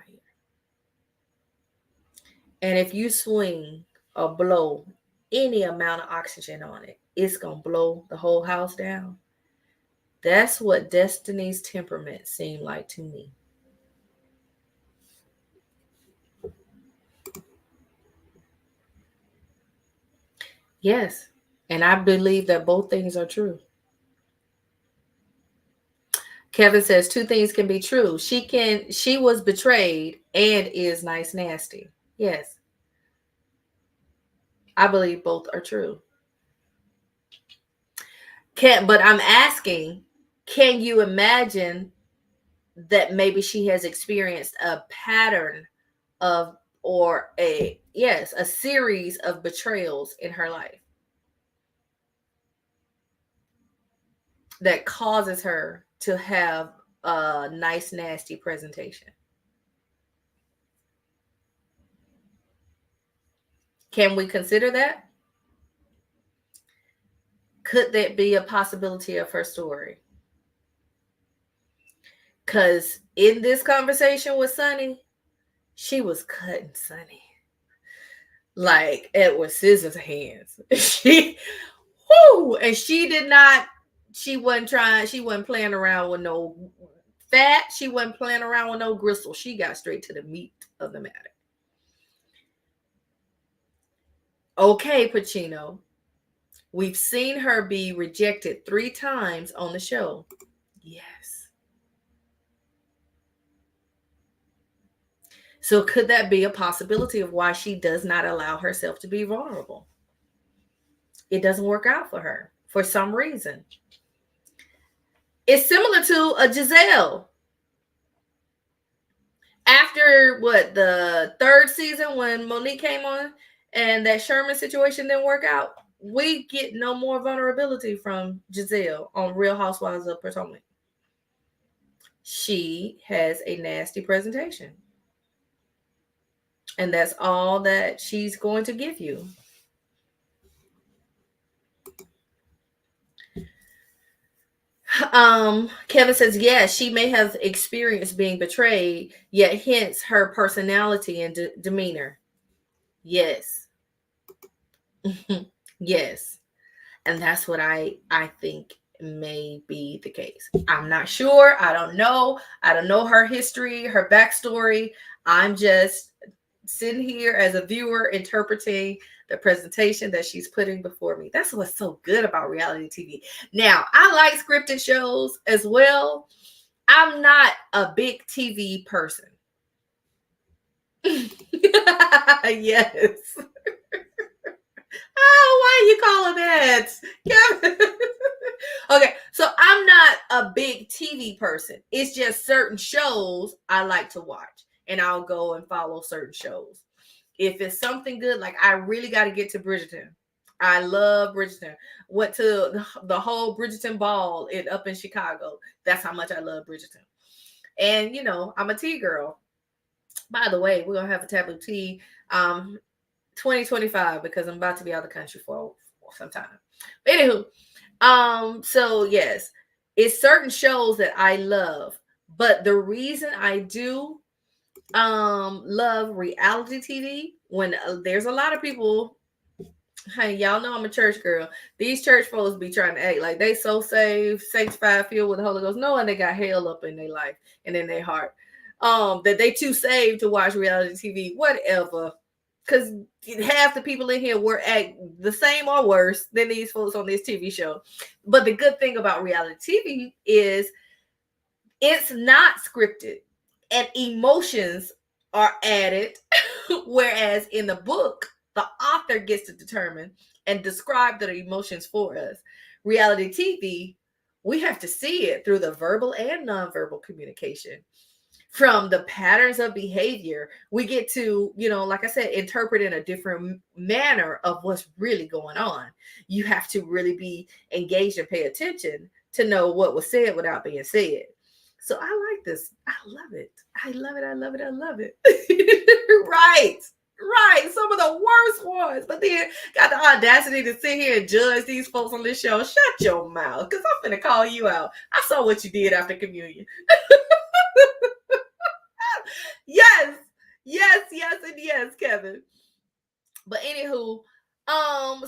And if you swing or blow any amount of oxygen on it, it's going to blow the whole house down. That's what Destiny's temperament seemed like to me. Yes. And I believe that both things are true. Kevin says two things can be true. She was betrayed and is nice nasty. Yes. I believe both are true. But I'm asking, can you imagine that maybe she has experienced a pattern of, or a series of betrayals in her life that causes her to have a nice, nasty presentation? Can we consider that? Could that be a possibility of her story? Because in this conversation with Sunni, she was cutting Sunni like Edward Scissorhands. She, whoo, and she did not. She wasn't trying. She wasn't playing around with no fat. She wasn't playing around with no gristle. She got straight to the meat of the matter. Okay, Pacino. We've seen her be rejected 3 times on the show. Yes. So could that be a possibility of why she does not allow herself to be vulnerable? It doesn't work out for her for some reason. It's similar to a Giselle. After what, the 3rd season when Monique came on and that Sherman situation didn't work out, we get no more vulnerability from Giselle on Real Housewives of Potomac. She has a nasty presentation. And that's all that she's going to give you. Kevin says, yes, she may have experienced being betrayed, yet hence her personality and demeanor. Yes. Yes. And that's what I think may be the case. I'm not sure. I don't know. I don't know her history, her backstory. I'm just sitting here as a viewer interpreting the presentation that she's putting before me. That's what's so good about reality TV. Now, I like scripted shows as well. I'm not a big TV person. Yes. Oh, why you calling that? Okay, so I'm not a big TV person. It's just certain shows I like to watch, and I'll go and follow certain shows. If it's something good, like I really got to get to Bridgerton. I love Bridgerton. Went to the whole Bridgerton ball up in Chicago. That's how much I love Bridgerton. And I'm a tea girl. By the way, we're gonna have a taboo tea 2025 because I'm about to be out of the country for some time. But anywho, so yes, it's certain shows that I love, but the reason I do love reality TV when there's a lot of people. Hey, y'all know I'm a church girl. These church folks be trying to act like they so saved, sanctified, filled with the Holy Ghost, knowing they got hell up in their life and in their heart. That they too saved to watch reality TV, whatever. Because half the people in here were act the same or worse than these folks on this TV show. But the good thing about reality TV is it's not scripted and emotions are added, whereas in the book, the author gets to determine and describe the emotions for us. Reality TV, we have to see it through the verbal and nonverbal communication. From the patterns of behavior, we get to, like I said, interpret in a different manner of what's really going on. You have to really be engaged and pay attention to know what was said without being said. So I like this. I love it. I love it. I love it. I love it. Right. Right. Some of the worst ones. But then got the audacity to sit here and judge these folks on this show. Shut your mouth. Because I'm going to call you out. I saw what you did after communion. Yes. Yes, yes, and yes, Kevin. But anywho,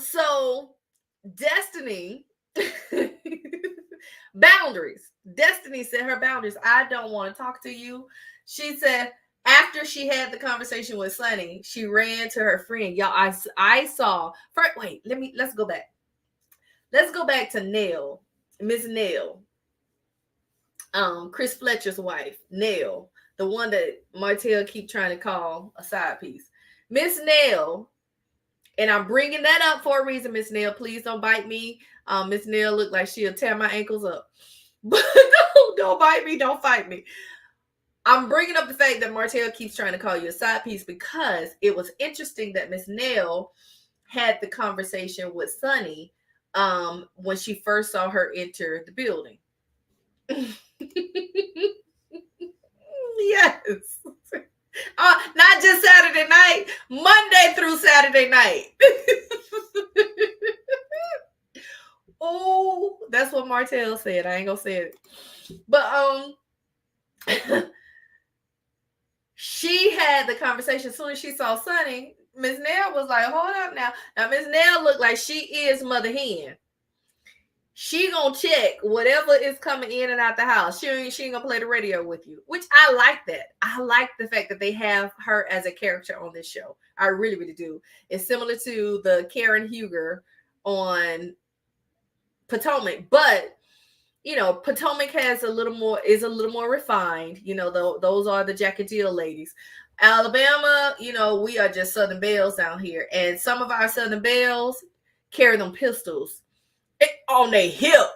so Destiny boundaries. Destiny set her boundaries. I don't want to talk to you. She said after she had the conversation with Sunni, she ran to her friend. Y'all, I saw. First, wait, let's go back. Let's go back to Nell, Miss Nell, Chris Fletcher's wife, Nell, the one that Martell keep trying to call a side piece. Miss Nell, and I'm bringing that up for a reason, Miss Nell. Please don't bite me. Miss Nell looked like she'll tear my ankles up. But don't bite me. Don't fight me. I'm bringing up the fact that Martell keeps trying to call you a side piece because it was interesting that Miss Nell had the conversation with Sunni when she first saw her enter the building. Yes. Not just Saturday night, Monday through Saturday night. Oh, that's what Martell said. I ain't gonna say it. But she had the conversation as soon as she saw Sunny. Miss Nell was like, hold up now. Now Miss Nell looked like she is Mother Hen. She gonna check whatever is coming in and out the house. She ain't gonna play the radio with you, which I like that. I like the fact that they have her as a character on this show. I really, really do. It's similar to the Karen Huger on Potomac, but Potomac has is a little more refined. Those are the Jack and Jill ladies. Alabama, we are just Southern Belles down here, and some of our Southern Belles carry them pistols on their hip.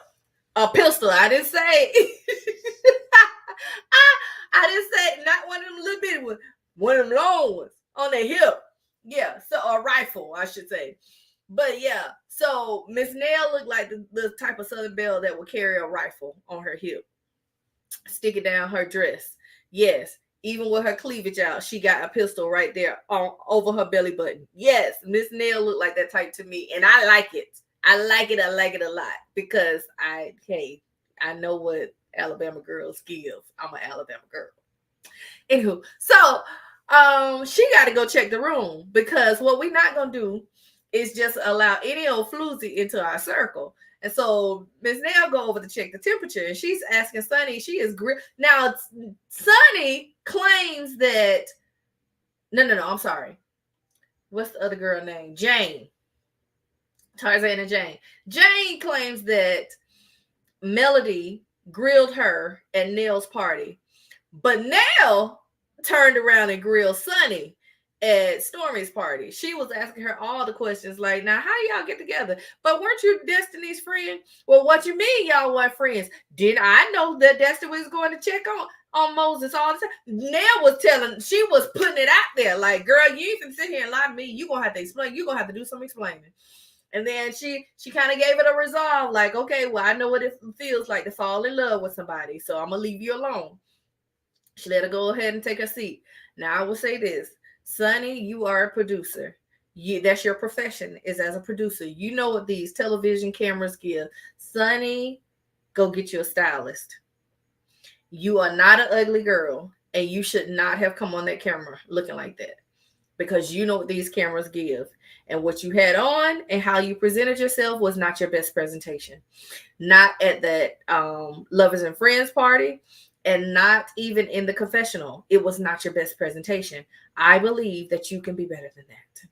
A pistol. I didn't say. I didn't say not one of them little bitty ones. One of them long ones on their hip. Yeah, so a rifle, I should say. But yeah, so Miss Nail looked like the type of Southern Belle that would carry a rifle on her hip, stick it down her dress. Yes, even with her cleavage out, she got a pistol right there over her belly button. Yes, Miss Nail looked like that type to me, and I like it. I like it a lot because I know what Alabama girls give. I'm an Alabama girl. Anywho, so she got to go check the room because what we're not gonna do is just allow any old floozy into our circle. And so Miss Nail go over to check the temperature, and she's asking Sunny. She is now. Sunny claims that no. I'm sorry. What's the other girl name? Jane. Tarzan and Jane. Jane claims that Melody grilled her at Nell's party, but Nell turned around and grilled Sunny at Stormy's party. She was asking her all the questions like, now how y'all get together? But weren't you Destiny's friend? Well, what you mean y'all weren't friends? Didn't I know that Destiny was going to check on Moses all the time? Nell was she was putting it out there like, girl, you even sit here and lie to me. You're going to have to explain. You're going to have to do some explaining. And then she kind of gave it a resolve, like, okay, well, I know what it feels like to fall in love with somebody, so I'm going to leave you alone. She let her go ahead and take her seat. Now, I will say this. Sunny, you are a producer. That's your profession, is as a producer. You know what these television cameras give. Sunny, go get you a stylist. You are not an ugly girl, and you should not have come on that camera looking like that. Because you know what these cameras give. And what you had on and how you presented yourself was not your best presentation. Not at that Lovers and Friends party, and not even in the confessional. It was not your best presentation. I believe that you can be better than that.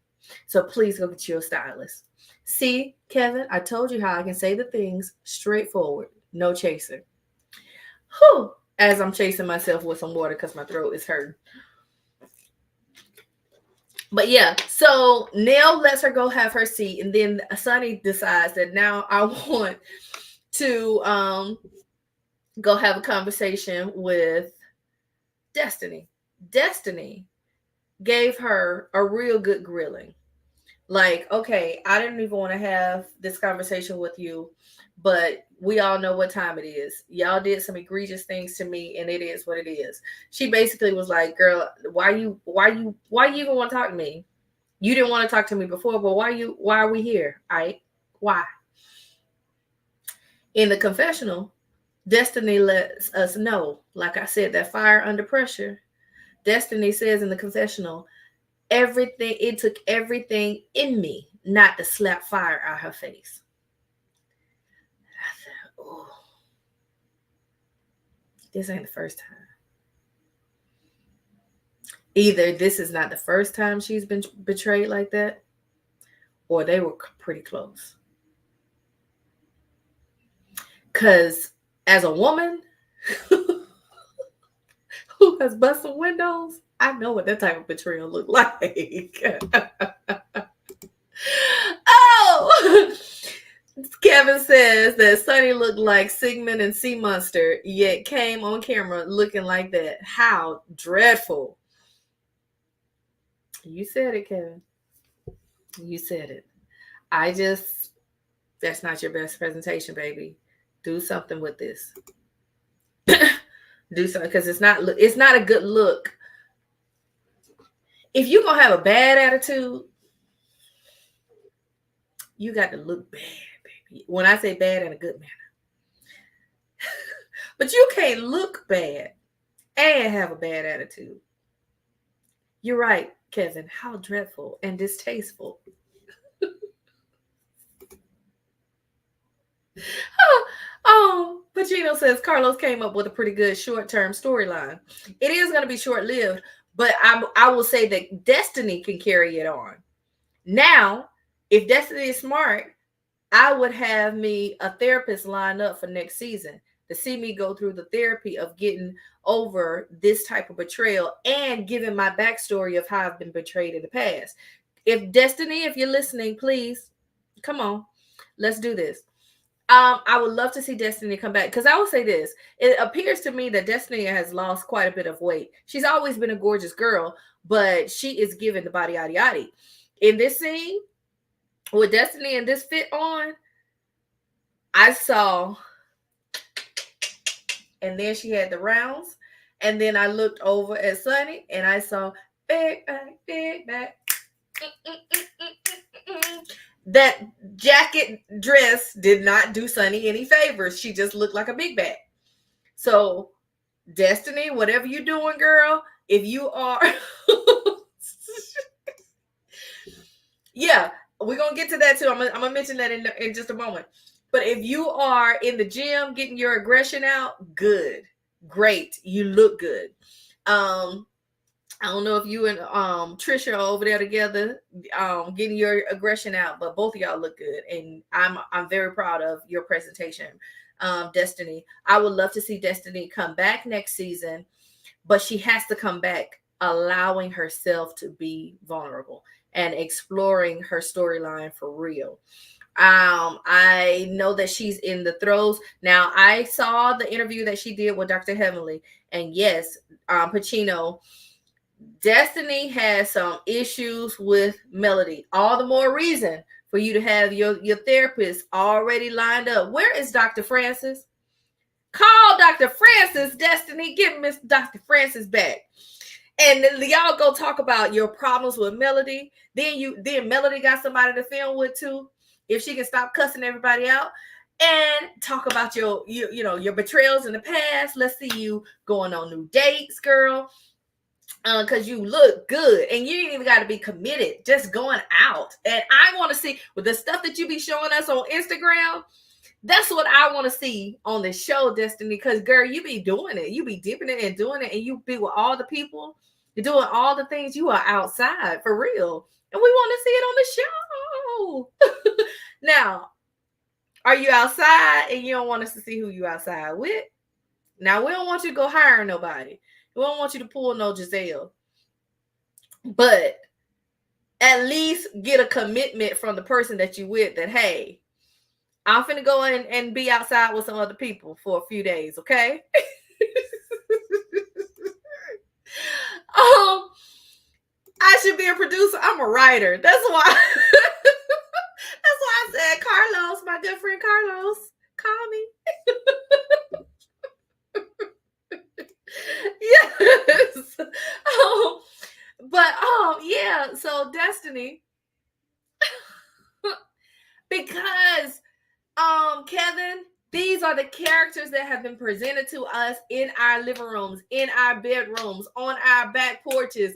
So please go get you a stylist. See, Kevin, I told you how I can say the things straightforward. No chaser. Whew. As I'm chasing myself with some water because my throat is hurting. But yeah, so Nell lets her go have her seat, and then Sunny decides that now I want to go have a conversation with Destiny. Destiny gave her a real good grilling. Like, okay, I didn't even want to have this conversation with you, but we all know what time it is. Y'all did some egregious things to me, and it is what it is. She basically was like, girl, why you even want to talk to me? You didn't want to talk to me before, but why are we here? Why? In the confessional, Destiny lets us know, like I said, that fire under pressure. Destiny says in the confessional, it took everything in me not to slap fire out her face. I said, oh, this ain't the first time. Either this is not the first time she's been betrayed like that, or they were pretty close. Because as a woman who has busted windows, I know what that type of betrayal looked like. Oh! Kevin says that Sunny looked like Sigmund and Sea Monster, yet came on camera looking like that. How dreadful. You said it, Kevin. You said it. That's not your best presentation, baby. Do something with this. Do something because it's not a good look. If you're gonna have a bad attitude, you got to look bad, baby. When I say bad in a good manner, but you can't look bad and have a bad attitude. You're right, Kevin. How dreadful and distasteful. Pacino says Carlos came up with a pretty good short-term storyline. It is going to be short-lived, but I will say that Destiny can carry it on. Now, if Destiny is smart, I would have me a therapist lined up for next season to see me go through the therapy of getting over this type of betrayal and giving my backstory of how I've been betrayed in the past. If Destiny, if you're listening, please come on, let's do this. I would love to see Destiny come back because I will say this: it appears to me that Destiny has lost quite a bit of weight. She's always been a gorgeous girl, but she is given the body yaddy yaddy. In this scene with Destiny and this fit on, I saw, and then she had the rounds, and then I looked over at Sunni and I saw big back, big back. That jacket dress did not do Sunni any favors. She just looked like a big bag. So, Destiny, whatever you're doing, girl, if you are, yeah, we're gonna get to that too. I'm gonna mention that in just a moment. But if you are in the gym getting your aggression out, good, great, you look good. I don't know if you and Trisha are over there together, getting your aggression out, but both of y'all look good, and I'm very proud of your presentation, Destiny. I would love to see Destiny come back next season, but she has to come back allowing herself to be vulnerable and exploring her storyline for real. I know that she's in the throes now. I saw the interview that she did with Dr. Heavenly, and yes, Pacino. Destiny has some issues with Melody. All the more reason for you to have your therapist already lined up. Where is Dr. Francis? Call Dr. Francis, Destiny. Get Miss Dr. Francis back. And y'all go talk about your problems with Melody. Then Melody got somebody to film with too. If she can stop cussing everybody out. And talk about your betrayals in the past. Let's see you going on new dates, girl. Because you look good and you ain't even got to be committed, just going out. And I want to see with the stuff that you be showing us on Instagram. That's what I want to see on the show, Destiny. Because girl, you be doing it, you be dipping it and doing it, and you be with all the people, you're doing all the things. You are outside for real, and we want to see it on the show. Now, are you outside and you don't want us to see who you outside with? Now, we don't want you to go hire nobody. We don't want you to pull no Giselle. But at least get a commitment from the person that you with that, hey, I'm finna go in and be outside with some other people for a few days, okay? I should be a producer. I'm a writer. That's why. That's why I said Carlos, my good friend Carlos, call me. Yes. But yeah, so Destiny, because Kevin, these are the characters that have been presented to us in our living rooms, in our bedrooms, on our back porches.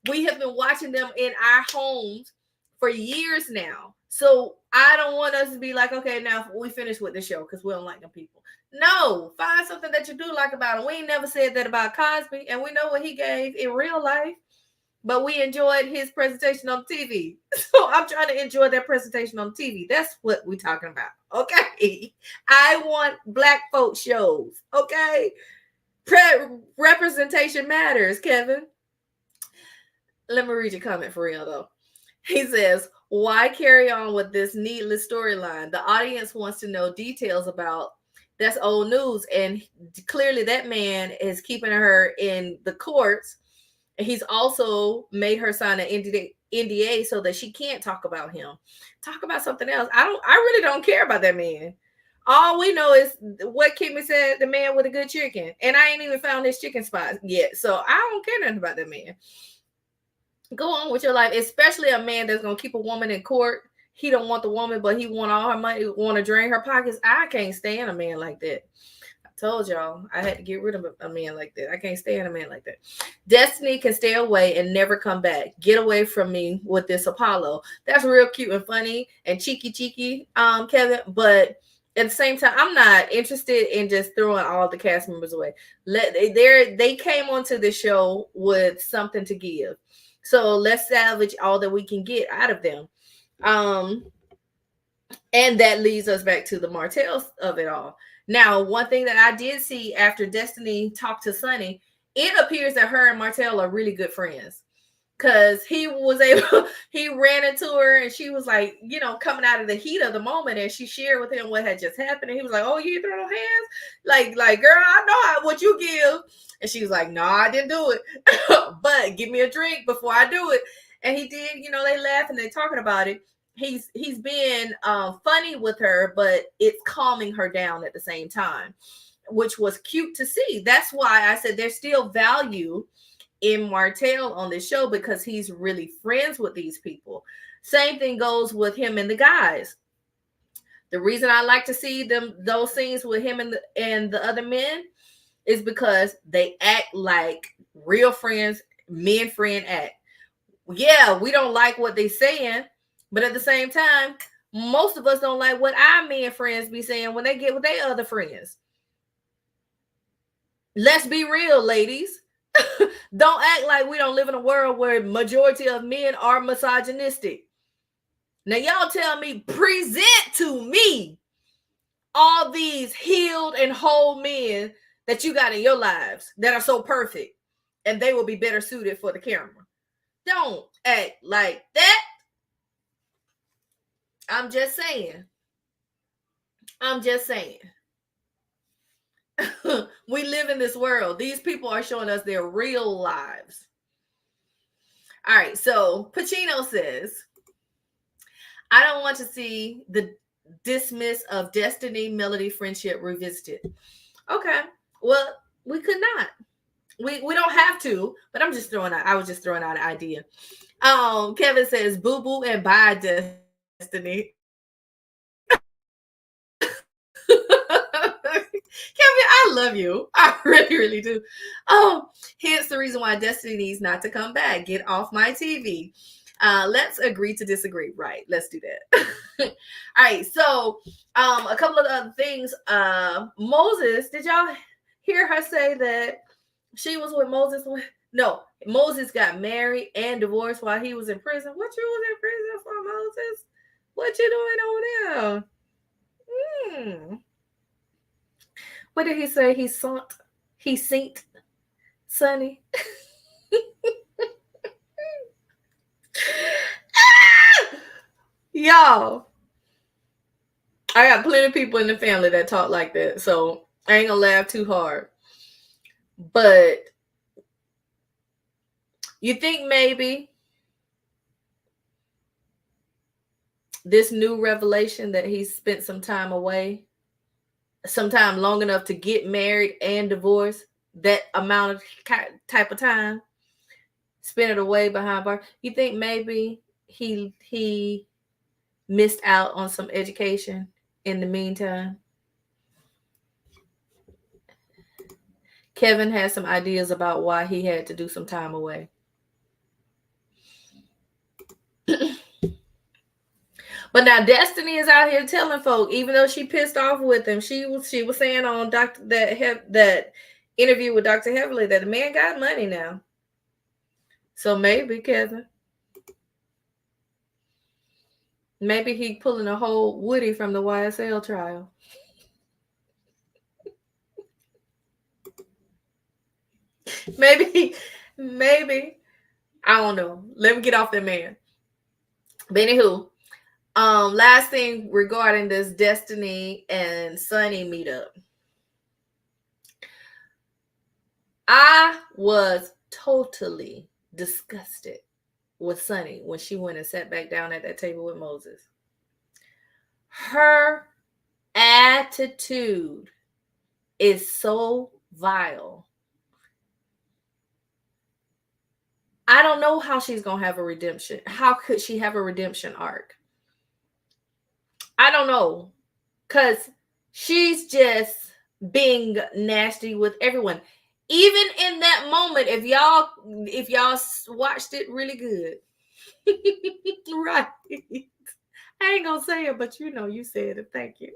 We have been watching them in our homes for years now. So I don't want us to be like, okay, now we finished with the show because we don't like them people. No, find something that you do like about them. We ain't never said that about Cosby, and we know what he gave in real life, but we enjoyed his presentation on TV. So I'm trying to enjoy that presentation on TV. That's what we're talking about. Okay. I want black folk shows. Okay. Representation matters, Kevin. Let me read your comment for real though. He says, why carry on with this needless storyline? The audience wants to know details about that's old news. And clearly that man is keeping her in the courts. He's also made her sign an NDA so that she can't talk about him. Talk about something else. I really don't care about that man. All we know is what Kimmy said, the man with a good chicken. And I ain't even found his chicken spot yet. So I don't care nothing about that man. Go on with your life, especially a man that's gonna keep a woman in court. He don't want the woman, but he want all her money, want to drain her pockets. I can't stand a man like that. I told y'all I had to get rid of a man like that. I can't stand a man like that. Destiny can stay away and never come back. Get away from me with this Apollo. That's real cute and funny and cheeky, Kevin. But at the same time, I'm not interested in just throwing all the cast members away. They came onto the show with something to give. So let's salvage all that we can get out of them. And that leads us back to the Martells of it all. Now, one thing that I did see after Destiny talked to Sunni, it appears that her and Martell are really good friends. Cause he was able, he ran into her and she was like, coming out of the heat of the moment, and she shared with him what had just happened. And he was like, "Oh, you ain't throw no hands? Like, girl, I know what you give." And she was like, "No, I didn't do it. But give me a drink before I do it." And he did, they laugh and they talking about it. He's being funny with her, but it's calming her down at the same time, which was cute to see. That's why I said there's still value in Martell on this show, because he's really friends with these people. Same thing goes with him and the guys. The reason I like to see those scenes with him and the other men is because they act like real friends, men friend act. Yeah, we don't like what they saying, but at the same time, most of us don't like what our men friends be saying when they get with their other friends. Let's be real, ladies. Don't act like we don't live in a world where majority of men are misogynistic. Now, y'all tell me, present to me all these healed and whole men that you got in your lives that are so perfect, and they will be better suited for the camera. Don't act like that. I'm just saying. We live in this world. These people are showing us their real lives. All right, so Pacino says, "I don't want to see the dismiss of Destiny Melody friendship revisited." Okay, well, we could not. We don't have to, but I was just throwing out an idea. Kevin says, "Boo boo and bye, Destiny." Kevin, I love you. I really, really do. Hence the reason why Destiny needs not to come back. Get off my TV. Let's agree to disagree. Right. Let's do that. All right. So, a couple of other things. Moses, did y'all hear her say that she was with Moses? No, Moses got married and divorced while he was in prison. What you was in prison for, Moses? What you doing over there? What did he say? He sent Sunni. Y'all, I got plenty of people in the family that talk like that, so I ain't gonna laugh too hard. But you think maybe this new revelation that he spent some time away, sometime long enough to get married and divorced, that amount of type of time, spent it away behind bars, you think maybe he missed out on some education in the meantime? Kevin has some ideas about why he had to do some time away. But now Destiny is out here telling folk, even though she pissed off with him, she was saying on that interview with Dr. Heavily that the man got money now. So maybe, Kevin, maybe he pulling a whole Woody from the YSL trial. maybe, I don't know. Let me get off that man. But anywho, last thing regarding this Destiny and Sunni meetup. I was totally disgusted with Sunni when she went and sat back down at that table with Moses. Her attitude is so vile. I don't know how she's going to have a redemption. How could she have a redemption arc? I don't know. Because she's just being nasty with everyone. Even in that moment, if y'all watched it really good, right? I ain't gonna say it, but you know you said it. Thank you.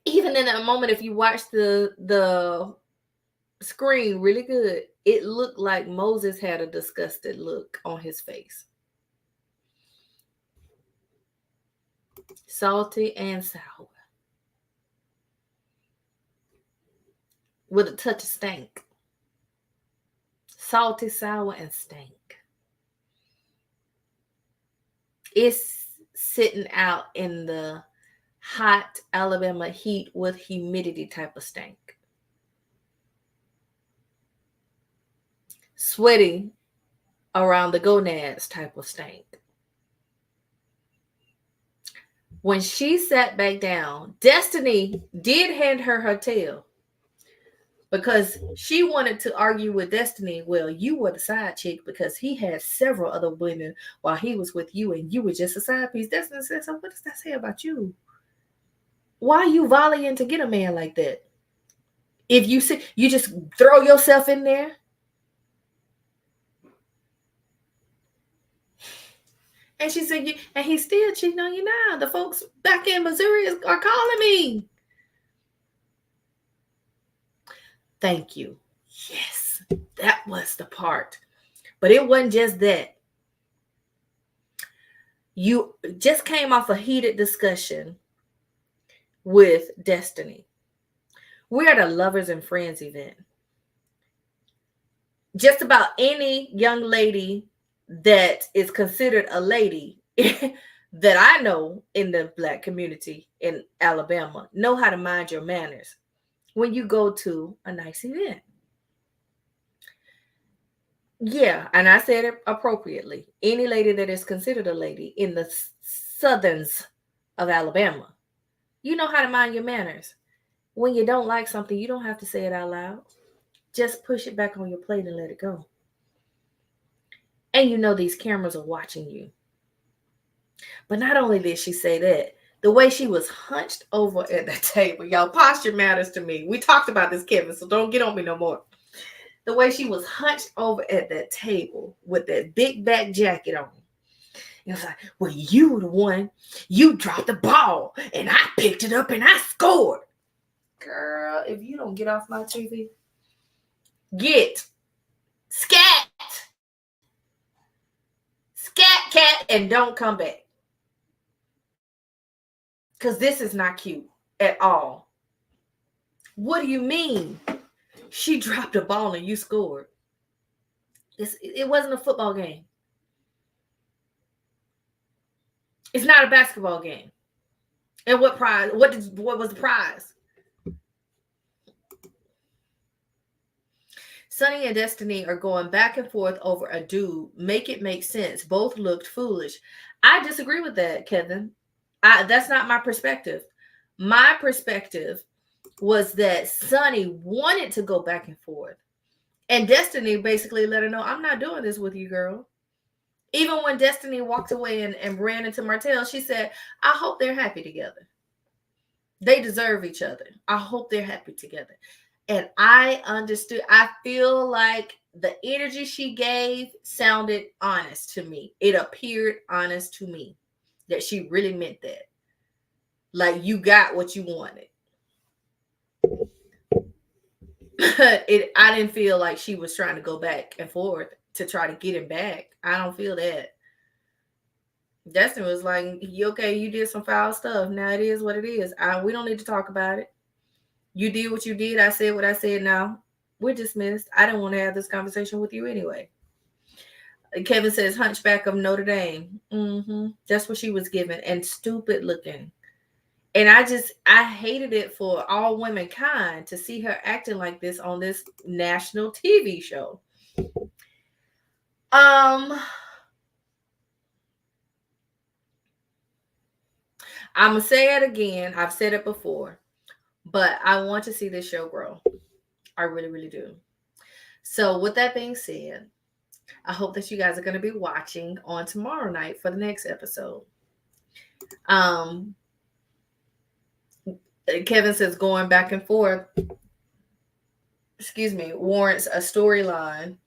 Even in that moment, if you watch the screen really good, it looked like Moses had a disgusted look on his face. Salty and sour. With a touch of stank. Salty, sour, and stank. It's sitting out in the hot Alabama heat with humidity type of stank. Sweaty around the gonads type of stank. When she sat back down, Destiny did hand her her tail because she wanted to argue with Destiny. Well, you were the side chick because he had several other women while he was with you and you were just a side piece. Destiny said, so what does that say about you? Why are you volleying to get a man like that? If you see, you just throw yourself in there. And she said, and he's still cheating on you now. The folks back in Missouri are calling me. Thank you. Yes, that was the part. But it wasn't just that. You just came off a heated discussion with Destiny. We're at a lovers and friends event. Just about any young lady that is considered a lady that I know in the Black community in Alabama know how to mind your manners when you go to a nice event. Yeah, and I said it appropriately. Any lady that is considered a lady in the southerns of Alabama, you know how to mind your manners. When you don't like something, you don't have to say it out loud. Just push it back on your plate and let it go. And you know these cameras are watching you. But not only did she say that, the way she was hunched over at the table, y'all, posture matters to me. We talked about this, Kevin, so don't get on me no more. The way she was hunched over at that table with that big back jacket on. It was like, well, you were the one, you dropped the ball, and I picked it up and I scored. Girl, if you don't get off my TV, get scat, scat cat, and don't come back. Because this is not cute at all. What do you mean? She dropped a ball and you scored. It wasn't a football game. It's not a basketball game. And what prize? What was the prize? Sunni and Destiny are going back and forth over a dude. Make it make sense. Both looked foolish. I disagree with that, Kevin. That's not my perspective. My perspective was that Sunni wanted to go back and forth. And Destiny basically let her know, I'm not doing this with you, girl. Even when Destiny walked away and ran into Martell, she said, I hope they're happy together. They deserve each other. I hope they're happy together. And I understood. I feel like the energy she gave sounded honest to me. It appeared honest to me that she really meant that. Like, you got what you wanted. I didn't feel like she was trying to go back and forth to try to get him back. I don't feel that. Destiny was like, okay, you did some foul stuff. Now it is what it is. We don't need to talk about it. You did what you did. I said what I said. Now we're dismissed. I didn't want to have this conversation with you anyway. Kevin says Hunchback of Notre Dame. That's what she was given. And stupid looking. And I hated it for all womankind to see her acting like this on this national TV show. I'm gonna say it again. I've said it before, but I want to see this show grow. I really, really do. So, with that being said, I hope that you guys are going to be watching on tomorrow night for the next episode. Um, Kevin says going back and forth, excuse me, warrants a storyline.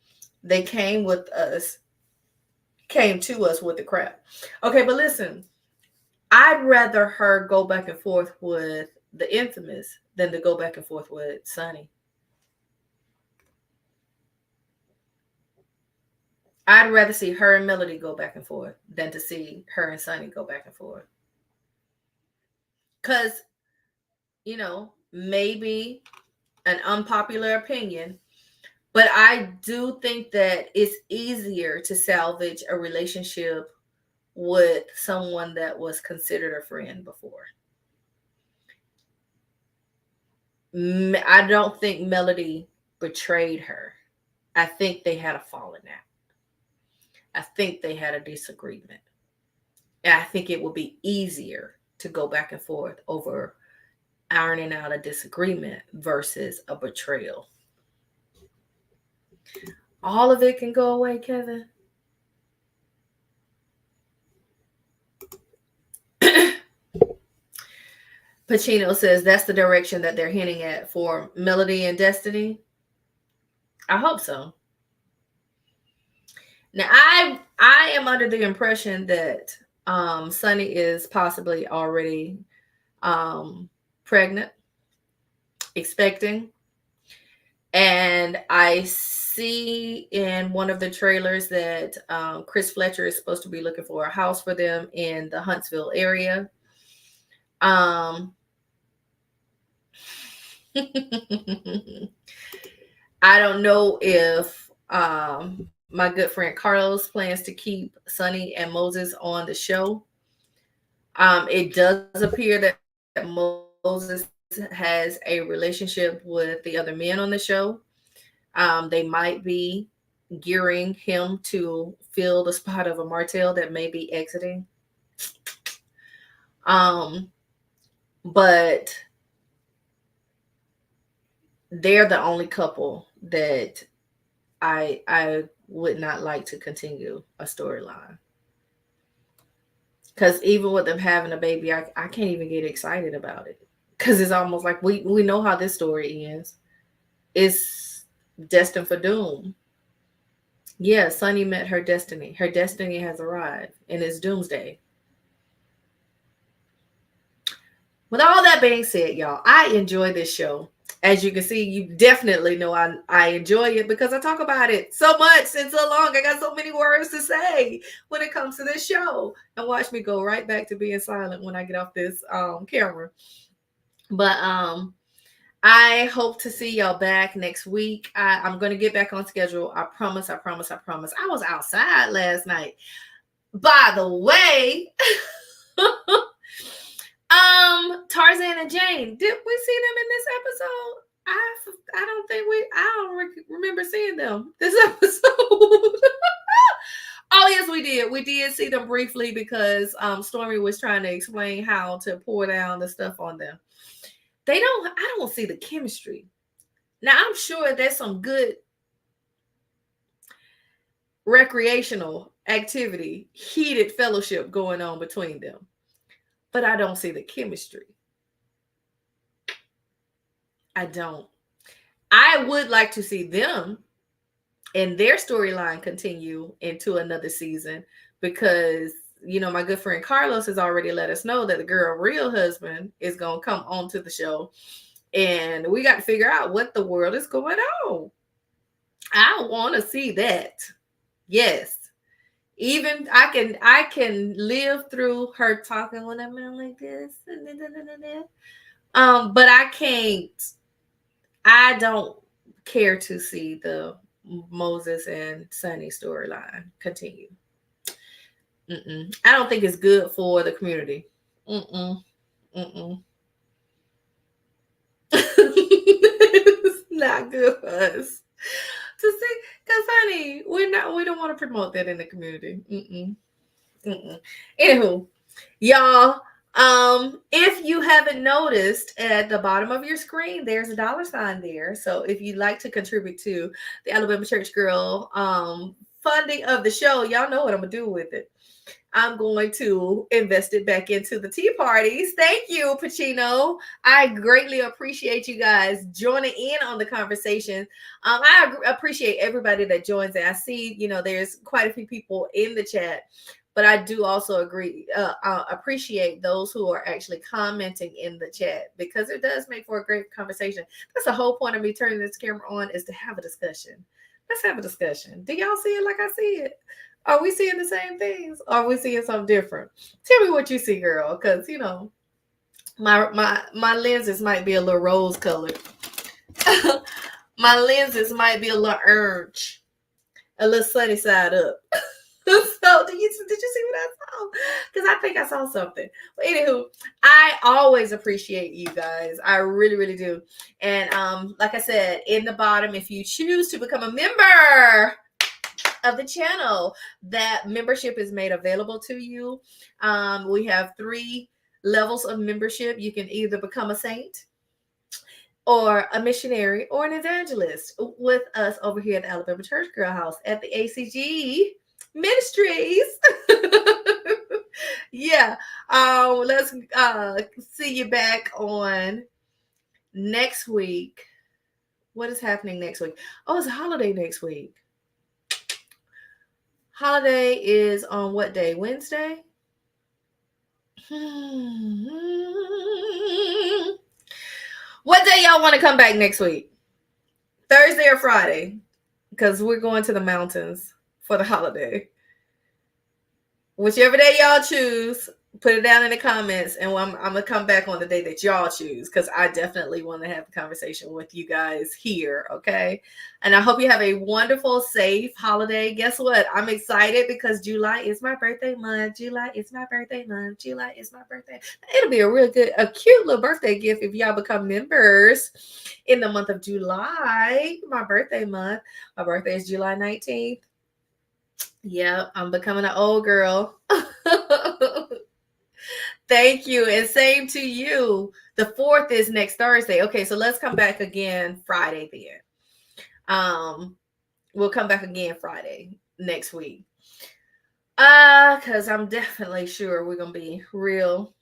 They came to us with the crap. Okay, but listen, I'd rather her go back and forth with the infamous than to go back and forth with Sunny. I'd rather see her and Melody go back and forth than to see her and Sunny go back and forth. Because, maybe an unpopular opinion, but I do think that it's easier to salvage a relationship with someone that was considered a friend before. I don't think Melody betrayed her. I think they had a falling out. I think they had a disagreement. And I think it would be easier to go back and forth over ironing out a disagreement versus a betrayal. All of it can go away, Kevin. Pacino says that's the direction that they're hinting at for Melody and Destiny. I hope so. Now I am under the impression that Sunny is possibly already pregnant, expecting, and I see in one of the trailers that Chris Fletcher is supposed to be looking for a house for them in the Huntsville area. Um, I don't know if my good friend Carlos plans to keep Sunny and Moses on the show. It does appear that Moses has a relationship with the other men on the show. They might be gearing him to fill the spot of a Martell that may be exiting. Um, but they're the only couple that I would not like to continue a storyline. Because even with them having a baby, I can't even get excited about it. Because it's almost like we know how this story ends. It's destined for doom. Yeah, Sunny met her destiny. Her destiny has arrived, and it's doomsday. With all that being said, y'all, I enjoy this show. As you can see, you definitely know I enjoy it because I talk about it so much and so long. I got so many words to say when it comes to this show. And watch me go right back to being silent when I get off this camera. But I hope to see y'all back next week. I'm going to get back on schedule. I promise, I promise, I promise. I was outside last night. By the way, Tarzan and Jane, did we see them in this episode? I don't remember seeing them this episode. Oh yes, we did. We did see them briefly because Stormy was trying to explain how to pour down the stuff on them. I don't see the chemistry. Now I'm sure there's some good recreational activity, heated fellowship going on between them. But I don't see the chemistry. I don't. I would like to see them and their storyline continue into another season because, my good friend Carlos has already let us know that the girl real husband is going to come onto the show. And we got to figure out what the world is going on. I want to see that. Yes. Even I can live through her talking when I'm like this. But I don't care to see the Moses and Sunny storyline continue. I don't think it's good for the community. It's not good for us to see, because honey, we don't want to promote that in the community. Anywho, y'all, If you haven't noticed, at the bottom of your screen, there's a dollar sign there. So if you'd like to contribute to the Alabama Church Girl funding of the show, y'all know what I'm gonna do with it. I'm going to invest it back into the tea parties. Thank you, Pacino. I greatly appreciate you guys joining in on the conversation. I appreciate everybody that joins it. I see, there's quite a few people in the chat, but I do also appreciate those who are actually commenting in the chat, because it does make for a great conversation. That's the whole point of me turning this camera on, is to have a discussion. Let's have a discussion. Do y'all see it like I see it? Are we seeing the same things? Or are we seeing something different? Tell me what you see, girl, because my lenses might be a little rose colored. My lenses might be a little orange, a little sunny side up. So did you see what I saw? Because I think I saw something. But anywho, I always appreciate you guys. I really, really do. And like I said, in the bottom, if you choose to become a member of the channel, that membership is made available to you. We have 3 levels of membership. You can either become a saint, or a missionary, or an evangelist with us over here at the Alabama Church Girl House at the ACG Ministries. Yeah. Let's see you back on next week. What is happening next week? Oh, it's a holiday next week. Holiday is on what day? Wednesday? What day y'all want to come back next week? Thursday or Friday? Because we're going to the mountains for the holiday. Whichever day y'all choose, put it down in the comments, and I'm going to come back on the day that y'all choose, because I definitely want to have a conversation with you guys here, okay? And I hope you have a wonderful, safe holiday. Guess what? I'm excited because July is my birthday month. July is my birthday month. July is my birthday. It'll be a cute little birthday gift if y'all become members in the month of July, my birthday month. My birthday is July 19th. Yeah, I'm becoming an old girl. Thank you. And same to you. The 4th is next Thursday. Okay, so let's come back again Friday then. We'll come back again Friday next week. Because I'm definitely sure we're gonna be real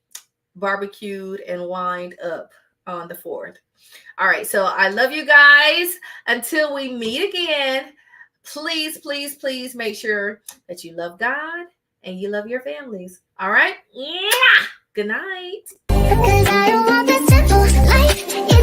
barbecued and wined up on the 4th. All right, so I love you guys. Until we meet again, please, please, please make sure that you love God and you love your families. All right? Yeah. Good night. Because I don't want the simple life.